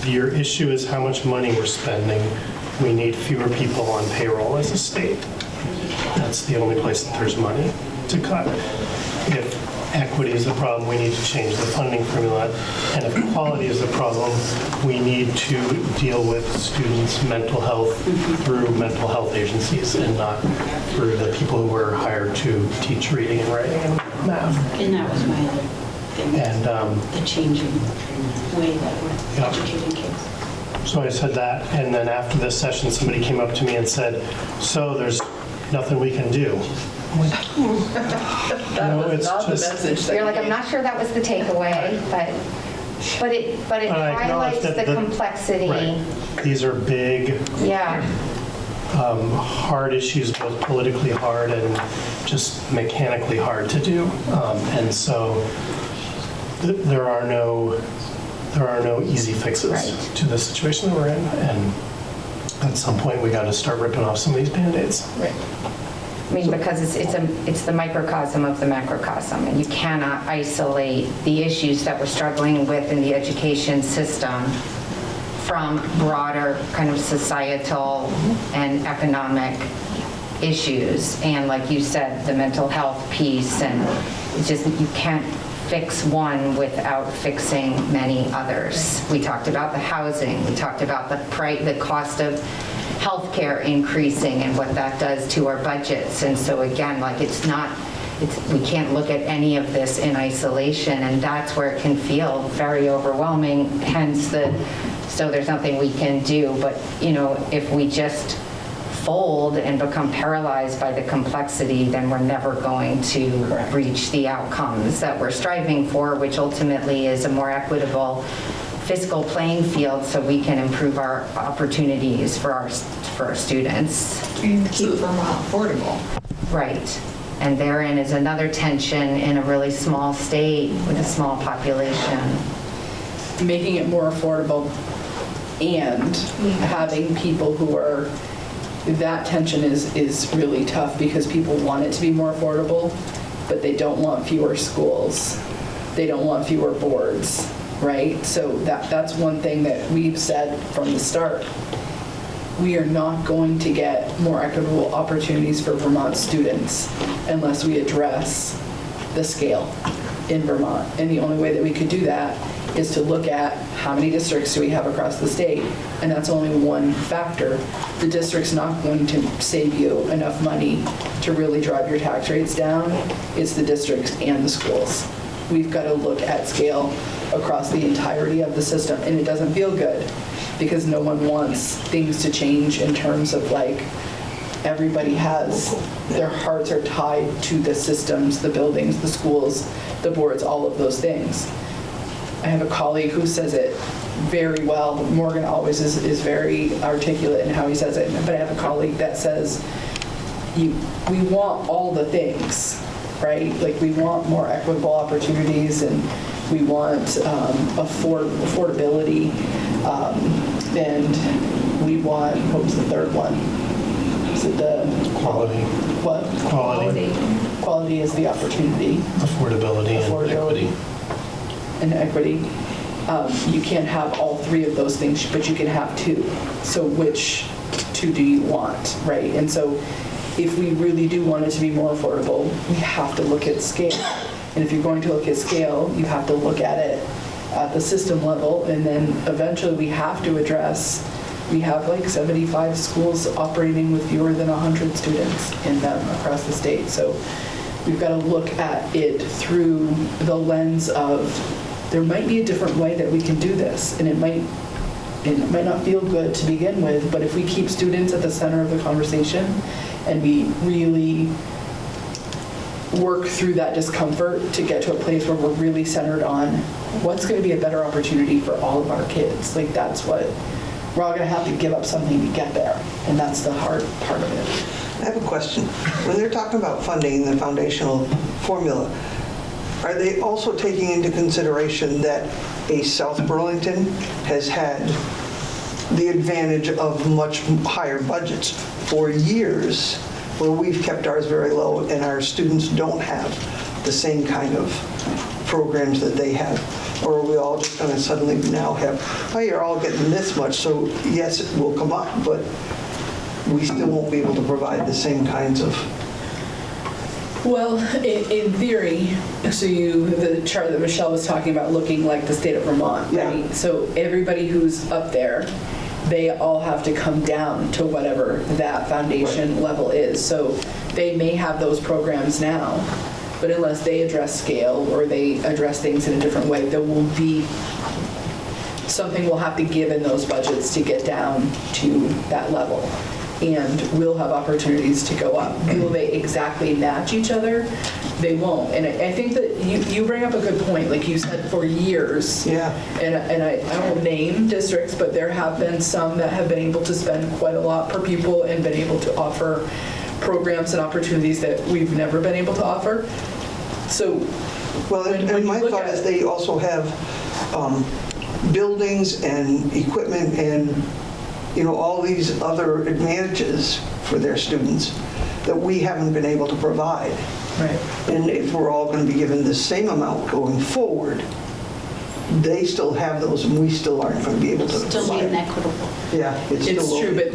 your issue is how much money we're spending, we need fewer people on payroll as a state. That's the only place that there's money to cut. If equity is the problem, we need to change the funding formula. And if quality is the problem, we need to deal with students' mental health through mental health agencies and not through the people who were hired to teach reading and writing and math. And that was my other thing, And the changing way that we're educating kids. so I said that, and then after this session, somebody came up to me and said, so there's nothing we can do. That was not the message. You're like, I'm not sure that was the takeaway, but it highlights the complexity. Right. These are big, Yeah. hard issues, both politically hard and just mechanically hard to do. And so there are no easy fixes to the situation that we're in. And at some point, we got to start ripping off some of these Band-Aids. Right. I mean, because it's the microcosm of the macrocosm, and you cannot isolate the issues that we're struggling with in the education system from broader kind of societal and economic issues. And like you said, the mental health piece, and it's just, you can't fix one without fixing many others. We talked about the housing, we talked about the cost of healthcare increasing and what that does to our budgets. And so again, like we can't look at any of this in isolation, and that's where it can feel very overwhelming, hence so there's nothing we can do. But, if we just fold and become paralyzed by the complexity, then we're never going to reach the outcomes that we're striving for, which ultimately is a more equitable fiscal playing field so we can improve our opportunities for our students. And keep Vermont affordable. Right. And therein is another tension in a really small state with a small population. Making it more affordable and having people who are, that tension is really tough because people want it to be more affordable, but they don't want fewer schools. They don't want fewer boards, right? So that's one thing that we've said from the start. We are not going to get more equitable opportunities for Vermont students unless we address the scale in Vermont. And the only way that we could do that is to look at how many districts do we have across the state, and that's only one factor. The district's not going to save you enough money to really drive your tax rates down. It's the districts and the schools. We've got to look at scale across the entirety of the system, and it doesn't feel good because no one wants things to change in terms of like everybody has, their hearts are tied to the systems, the buildings, the schools, the boards, all of those things. I have a colleague who says it very well. Morgan always is very articulate in how he says it, but I have a colleague that says, we want all the things, right? Like we want more equitable opportunities and we want affordability, and we want, what was the third one? Is it the? Quality. What? Quality. Quality is the opportunity. Affordability and equity. And equity. You can't have all three of those things, but you can have two. So which two do you want, right? And so if we really do want it to be more affordable, we have to look at scale. And if you're going to look at scale, you have to look at it at the system level, and then eventually we have to address, we have like 75 schools operating with fewer than 100 students in them across the state. So we've got to look at it through the lens of, there might be a different way that we can do this, and it might not feel good to begin with, but if we keep students at the center of the conversation and we really work through that discomfort to get to a place where we're really centered on what's going to be a better opportunity for all of our kids. Like that's what, we're all going to have to give up something to get there, and that's the hard part of it. I have a question. When they're talking about funding the foundational formula, are they also taking into consideration that a South Burlington has had the advantage of much higher budgets for years, where we've kept ours very low and our students don't have the same kind of programs that they have? Or are we all just going to suddenly now have, oh, you're all getting this much, so yes, it will come up, but we still won't be able to provide the same kinds of... Well, in theory, so the chart that Michelle was talking about looking like the state of Vermont, right? Yeah. So everybody who's up there, they all have to come down to whatever that foundation level is. So they may have those programs now, but unless they address scale or they address things in a different way, there will be something we'll have to give in those budgets to get down to that level. And we'll have opportunities to go up. Will they exactly match each other? They won't. And I think that you bring up a good point. Like you said, for years, yeah. And I won't name districts, but there have been some that have been able to spend quite a lot per pupil and been able to offer programs and opportunities that we've never been able to offer. So, well, and my thought is they also have buildings and equipment and all these other advantages for their students that we haven't been able to provide. Right. And if we're all going to be given the same amount going forward, they still have those and we still aren't going to be able to still provide. Being equitable. Yeah, it's true, but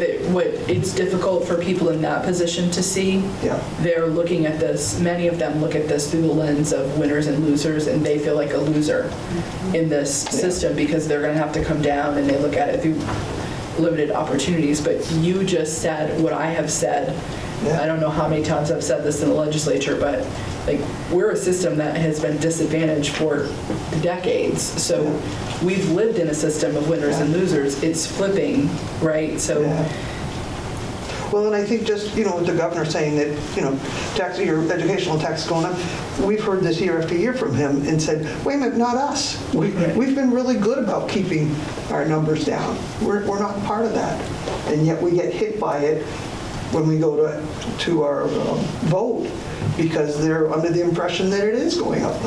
it's difficult for people in that position to see. Yeah. They're looking at this, many of them look at this through the lens of winners and losers, and they feel like a loser in this system because they're going to have to come down, and they look at it through limited opportunities. But you just said what I have said. Yeah. I don't know how many times I've said this in the legislature, but like we're a system that has been disadvantaged for decades. So we've lived in a system of winners and losers. It's flipping, right? So Well, and I think just, with the governor saying that, your educational tax is going up, we've heard this year after year from him and said, wait a minute, not us. We've been really good about keeping our numbers down. We're not part of that. And yet we get hit by it when we go to our vote because they're under the impression that it is going up.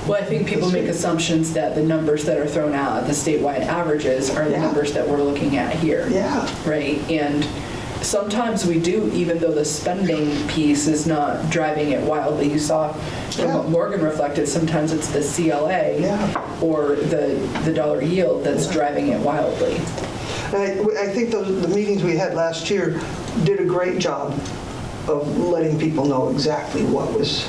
Well, I think people make assumptions that the numbers that are thrown out, the statewide averages, are the numbers that we're looking at here. Yeah. Right? And sometimes we do, even though the spending piece is not driving it wildly. You saw from what Morgan reflected, sometimes it's the CLA or the dollar yield that's driving it wildly. And I think the meetings we had last year did a great job of letting people know exactly what was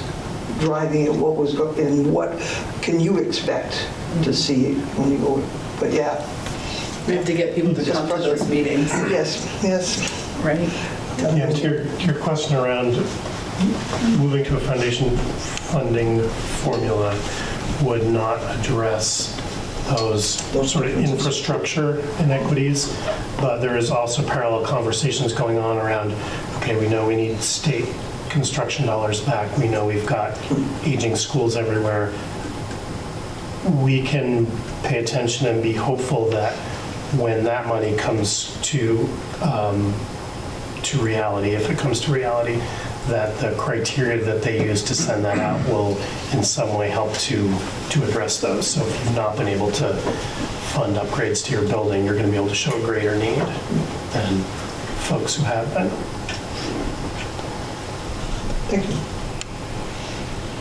driving it, what was, and what can you expect to see when you go. But yeah. We have to get people to come to those meetings. Yes. Right? Yeah, to your question around moving to a foundation funding formula would not address those sort of infrastructure inequities, but there is also parallel conversations going on around, okay, we know we need state construction dollars back. We know we've got aging schools everywhere. We can pay attention and be hopeful that when that money comes to reality, if it comes to reality, that the criteria that they use to send that out will in some way help to address those. So if you've not been able to fund upgrades to your building, you're going to be able to show a greater need than folks who have been. Thank you.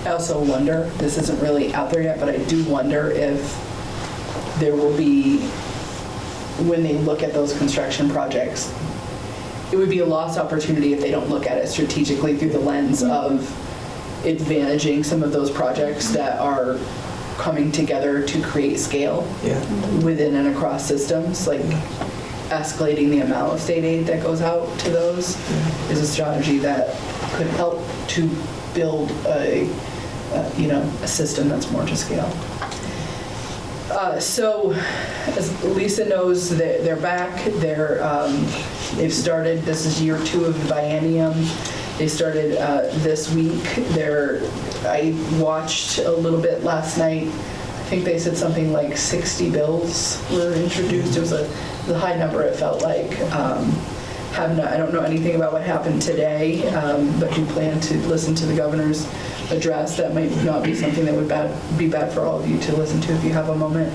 I also wonder, this isn't really out there yet, but I do wonder if there will be, when they look at those construction projects, it would be a lost opportunity if they don't look at it strategically through the lens of advantaging some of those projects that are coming together to create scale within and across systems, like escalating the amount of state aid that goes out to those is a strategy that could help to build a system that's more to scale. So, as Lisa knows, they're back. They've started. This is year 2 of the biennium. They started this week. I watched a little bit last night. I think they said something like 60 bills were introduced. It was a high number. It felt like. I don't know anything about what happened today, but do plan to listen to the governor's address. That might not be something that would be bad for all of you to listen to if you have a moment.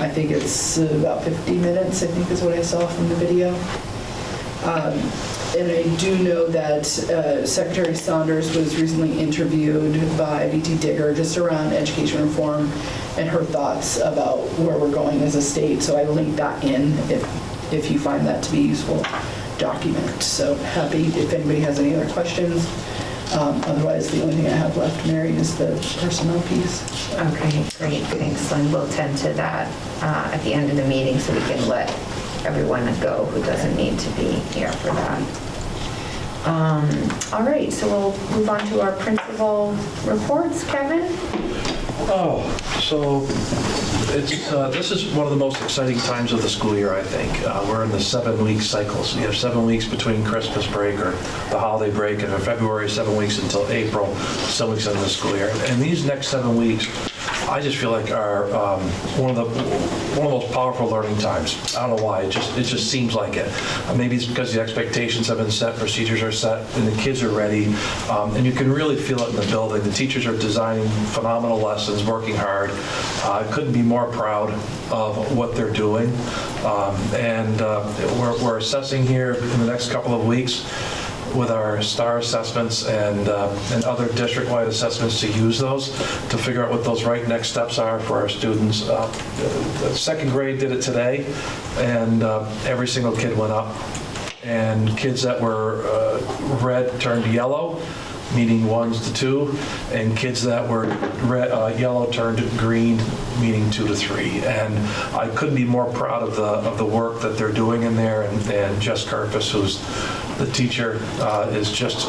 I think it's about 50 minutes, I think is what I saw from the video. And I do know that Secretary Saunders was recently interviewed by V.T. Digger just around education reform and her thoughts about where we're going as a state. So I linked that in if you find that to be useful document. So happy if anybody has any other questions. Otherwise, the only thing I have left, Mary, is the personnel piece. Okay, great, thanks. And we'll tend to that at the end of the meeting so we can let everyone go who doesn't need to be here for that. All right, so we'll move on to our principal reports. Kevin? So this is one of the most exciting times of the school year, I think. We're in the 7-week cycle, so you have 7 weeks between Christmas break or the holiday break, and in February, 7 weeks until April, 7 weeks into the school year. And these next 7 weeks, I just feel like are one of the most powerful learning times. I don't know why, it just seems like it. Maybe it's because the expectations have been set, procedures are set, and the kids are ready, and you can really feel it in the building. The teachers are designing phenomenal lessons, working hard. I couldn't be more proud of what they're doing, and we're assessing here in the next couple of weeks with our STAR assessments and other district-wide assessments to use those to figure out what those right next steps are for our students. The second grade did it today, and every single kid went up. And kids that were red turned yellow, meaning 1s to 2, and kids that were yellow turned green, meaning 2 to 3. And I couldn't be more proud of the work that they're doing in there. And Jess Karpus, who's the teacher, is just,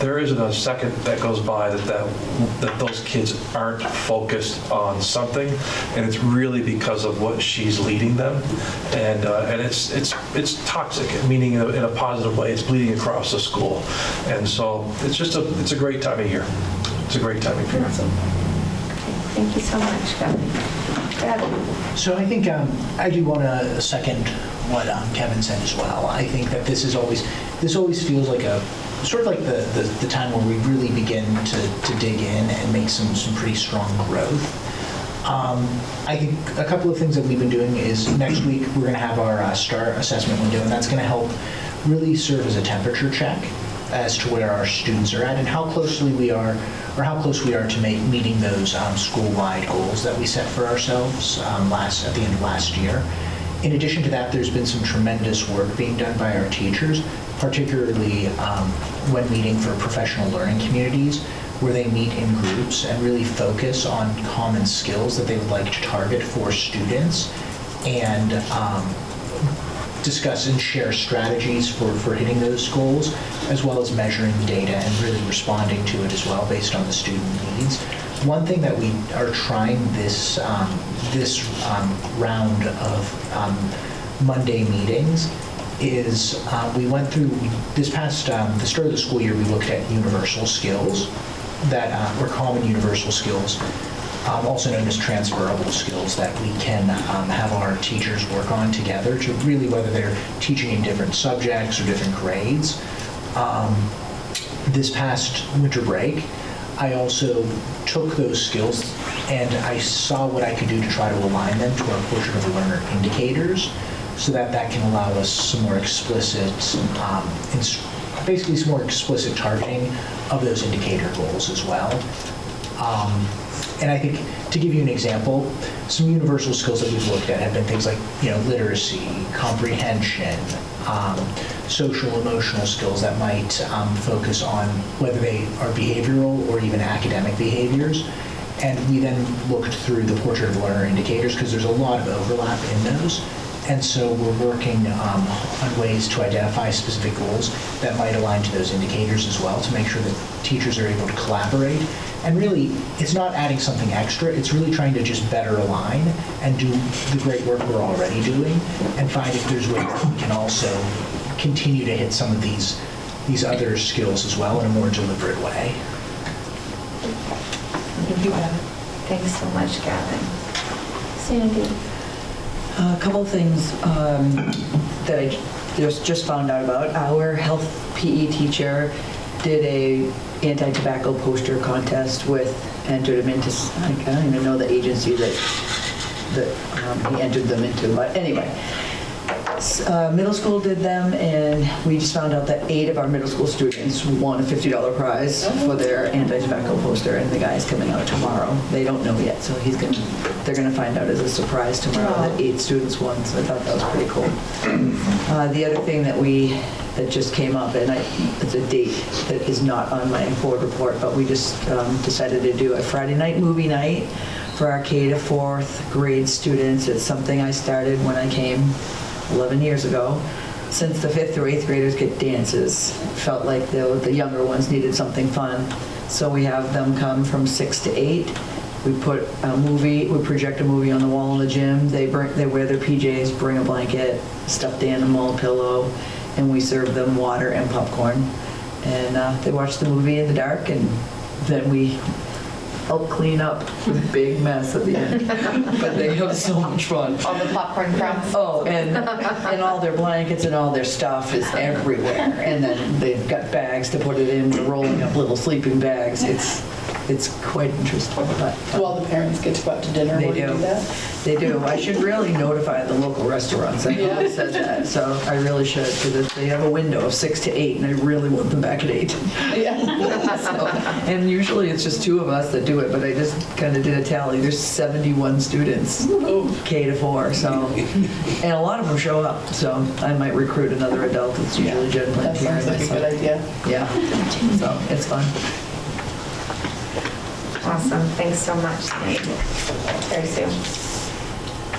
there isn't a second that goes by that those kids aren't focused on something, and it's really because of what she's leading them. And it's toxic, meaning in a positive way. It's bleeding across the school. And so it's a great time of year. It's a great time of year. Thank you so much, Kevin. So I think I do want to second what Kevin said as well. I think that this always feels like a sort of like the time where we really begin to dig in and make some pretty strong growth. I think a couple of things that we've been doing is next week we're going to have our STAR assessment window, and that's going to help really serve as a temperature check as to where our students are at and how closely we are, or how close we are to meeting those school-wide goals that we set for ourselves at the end of last year. In addition to that, there's been some tremendous work being done by our teachers, particularly when meeting for professional learning communities, where they meet in groups and really focus on common skills that they would like to target for students, and discuss and share strategies for hitting those goals, as well as measuring the data and really responding to it as well based on the student needs. One thing that we are trying this round of Monday meetings is we went through this past the start of the school year. We looked at universal skills that were common universal skills, also known as transferable skills, that we can have our teachers work on together to really, whether they're teaching in different subjects or different grades. This past winter break, I also took those skills and I saw what I could do to try to align them to our portrait of the learner indicators, so that can allow us some more explicit, basically some more explicit targeting of those indicator goals as well. And I think, to give you an example, some universal skills that we've looked at have been things like, literacy, comprehension, social emotional skills that might focus on whether they are behavioral or even academic behaviors. And we then looked through the portrait of learner indicators because there's a lot of overlap in those. And so we're working on ways to identify specific goals that might align to those indicators as well, to make sure that teachers are able to collaborate. And really, it's not adding something extra, it's really trying to just better align and do the great work we're already doing, and find if there's ways that we can also continue to hit some of these other skills as well in a more deliberate way. Thank you, Gavin. Thanks so much, Gavin. Sandy. A couple of things that I just found out about. Our health PE teacher did a anti-tobacco poster contest entered them into, I don't even know the agency that he entered them into, but anyway. Middle school did them, and we just found out that 8 of our middle school students won a $50 prize for their anti-tobacco poster, and the guy's coming out tomorrow. They don't know yet, so they're going to find out as a surprise tomorrow that 8 students won, so I thought that was pretty cool. The other thing that just came up, and it's a date that is not on my board report, but we just decided to do a Friday night movie night for our K to 4th grade students. It's something I started when I came 11 years ago. Since the 5th through 8th graders get dances, felt like the younger ones needed something fun. So we have them come from 6 to 8. We put a movie, we project a movie on the wall in the gym. They wear their PJs, bring a blanket, stuffed animal, pillow, and we serve them water and popcorn. And they watch the movie in the dark, and then we help clean up the big mess at the end. But they have so much fun. All the popcorn crumbs. Oh, and all their blankets and all their stuff is everywhere. And then they've got bags to put it in. We're rolling up little sleeping bags. it's quite interesting. But Do all the parents get to go out to dinner They when you do. do that? they do. I should really notify the local restaurants. I always said that, so I really should, because they have a window of 6 to 8, and I really want them back at 8. Yeah. So, and usually it's just 2 of us that do it, but I just kind of did a tally. There's 71 students, K to 4, so, and a lot of them show up, so I might recruit another adult. It's usually Jen That Plantier. sounds like a good idea. Yeah, so it's fun. Awesome, thanks so much. Very soon.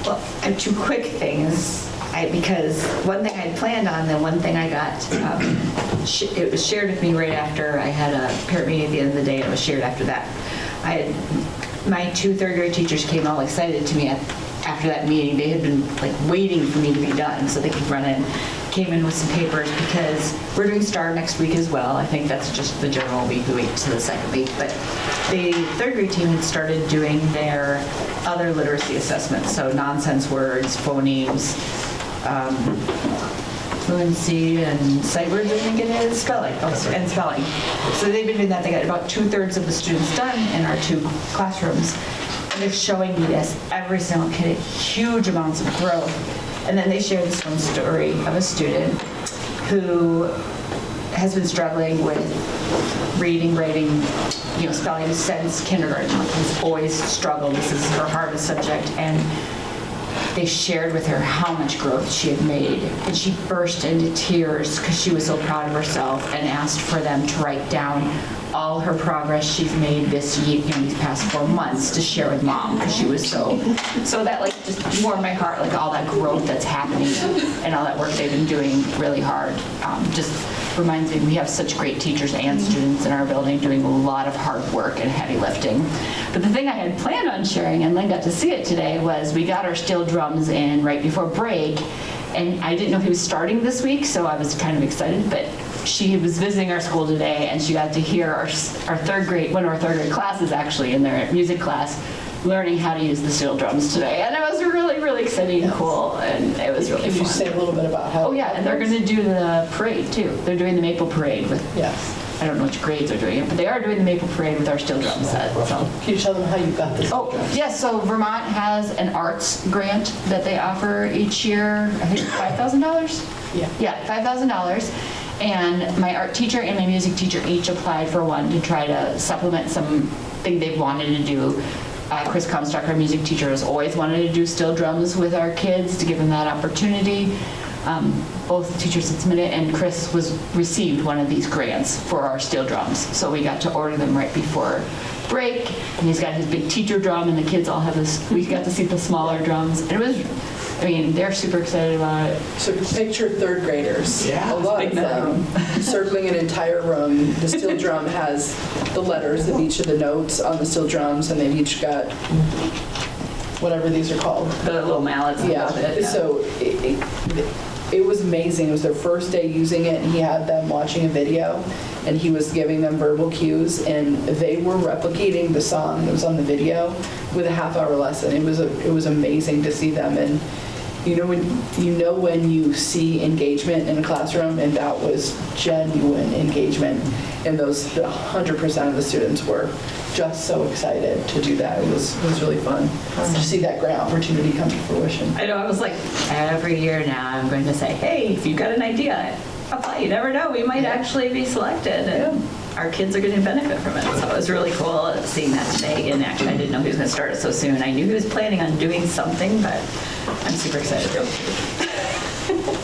Well, I have 2 quick things, because one thing I'd planned on, then one thing I got, it was shared with me right after I had a parent meeting at the end of the day. It was shared after that. My 2 third grade teachers came all excited to me after that meeting. They had been like waiting for me to be done so they could run in. Came in with some papers because we're doing STAR next week as well. I think that's just the general week, the week to the second week. But the third grade team had started doing their other literacy assessments. So nonsense words, phonemes, fluency, and sight words, I think it is, spelling, and spelling. So they've been doing that. They got about 2/3 of the students done in our 2 classrooms. And they're showing me this, every single kid, huge amounts of growth. And then they shared this one story of a student who has been struggling with reading, writing, spelling since kindergarten. Like, has always struggled. This is her hardest subject. And they shared with her how much growth she had made. And she burst into tears because she was so proud of herself and asked for them to write down all her progress she's made this year, these past 4 months, to share with Mom, because she was so that like just warmed my heart, like all that growth that's happening and all that work they've been doing really hard. Just reminds me we have such great teachers and students in our building doing a lot of hard work and heavy lifting. But the thing I had planned on sharing, and Lynn got to see it today, was we got our steel drums in right before break, and I didn't know he was starting this week, so I was kind of excited, but she was visiting our school today, and she got to hear our third grade, one of our third grade classes actually, in their music class, learning how to use the steel drums today. And it was really, really exciting and cool, and it was really fun. Can you say a little bit about how? Oh yeah, and they're going to do the parade too. They're doing the Maple Parade with, Yes. I don't know which grades are doing it, but they are doing the Maple Parade with our steel drum set. So. Can you tell them how you got this? Oh, yes, so Vermont has an arts grant that they offer each year, I think $5,000? Yeah. Yeah, $5,000. And my art teacher and my music teacher each applied for one to try to supplement something they've wanted to do. Chris Comstock, our music teacher, has always wanted to do steel drums with our kids to give them that opportunity. Both teachers had submitted, and Chris received one of these grants for our steel drums. So we got to order them right before break, and he's got his big teacher drum, and the kids all have this. We got to see the smaller drums, and it was. I mean, they're super excited about it. So picture third graders. Yeah, a lot big of them circling an entire room. The steel drum has the letters of each of the notes on the steel drums, and they've each got whatever these are called. The little mallets. Yeah. So it was amazing. It was their first day using it, and he had them watching a video, and he was giving them verbal cues, and they were replicating the song that was on the video with a half-hour lesson. It was amazing to see them, and when you see engagement in a classroom, and that was genuine engagement, and those 100% of the students were just so excited to do that. It was really fun to see that grant opportunity come to fruition. I know, I was like, every year now I'm going to say, hey, if you've got an idea, apply. You never know, we might actually be selected, and our kids are going to benefit from it. So it was really cool seeing that today. And actually, I didn't know he was going to start it so soon. I knew he was planning on doing something, but I'm super excited.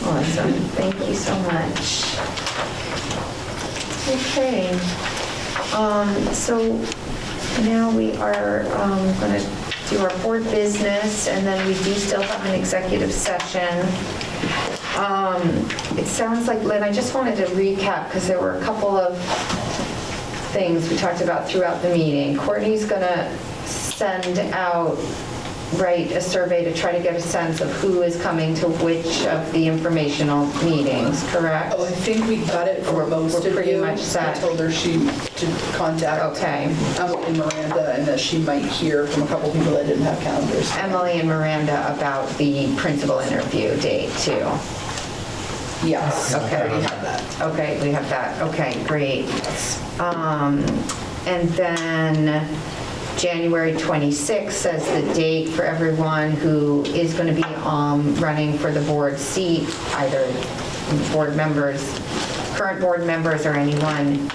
Awesome. Thank you so much. Okay. So now we are going to do our board business, and then we do still have an executive session. It sounds like, Lynn, I just wanted to recap because there were a couple of things we talked about throughout the meeting. Courtney's going to send out, a survey to try to get a sense of who is coming to which of the informational meetings, correct? Oh, I think we got it for most of you. Pretty much set. I told her to contact Emily and Miranda, and that she might hear from a couple people that didn't have calendars. Emily and Miranda about the principal interview date too. Yes. Okay. We have that. Okay, we have that. Okay, great. And then January 26th says the date for everyone who is going to be running for the board seat, either board members, current board members, or anyone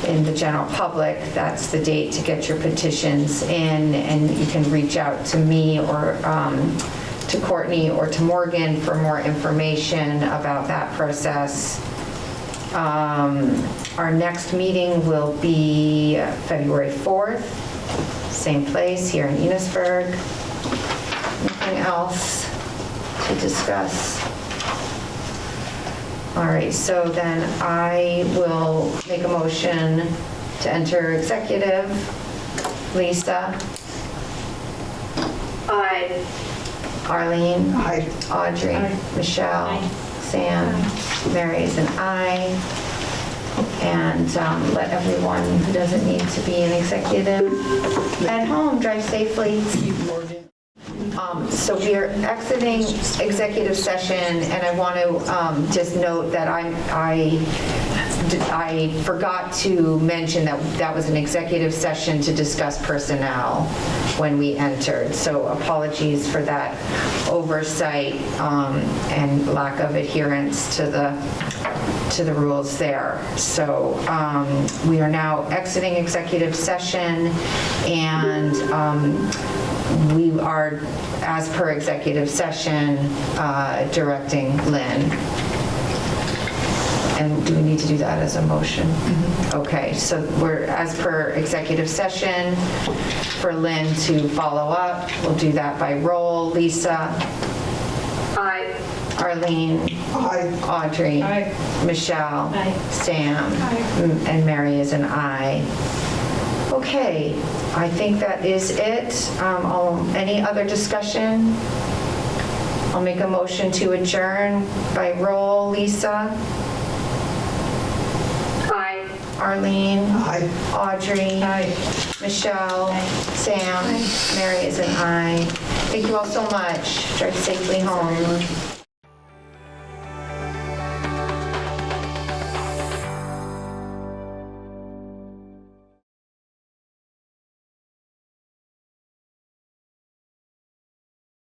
in the general public. That's the date to get your petitions in, and you can reach out to me or to Courtney or to Morgan for more information about that process. Our next meeting will be February 4th, same place here in Enosburg. Anything else to discuss? All right, so then I will make a motion to enter executive. Lisa? Aye. Arlene? Aye. Audrey? Michelle? Aye. Sam? Mary is an aye. And let everyone who doesn't need to be an executive at home drive safely. So we are exiting executive session, and I want to just note that I forgot to mention that that was an executive session to discuss personnel when we entered. So apologies for that oversight and lack of adherence to the rules there. So we are now exiting executive session, and we are, as per executive session, directing Lynn. And do we need to do that as a motion? Okay, so we're, as per executive session, for Lynn to follow up. We'll do that by roll. Lisa? Aye. Arlene? Aye. Audrey? Aye. Michelle? Aye. Sam? And Mary is an aye. Okay, I think that is it. Any other discussion? I'll make a motion to adjourn by roll. Lisa? Aye. Arlene? Aye. Audrey? Aye. Michelle? Sam? Mary is an aye. Thank you all so much. Drive safely home.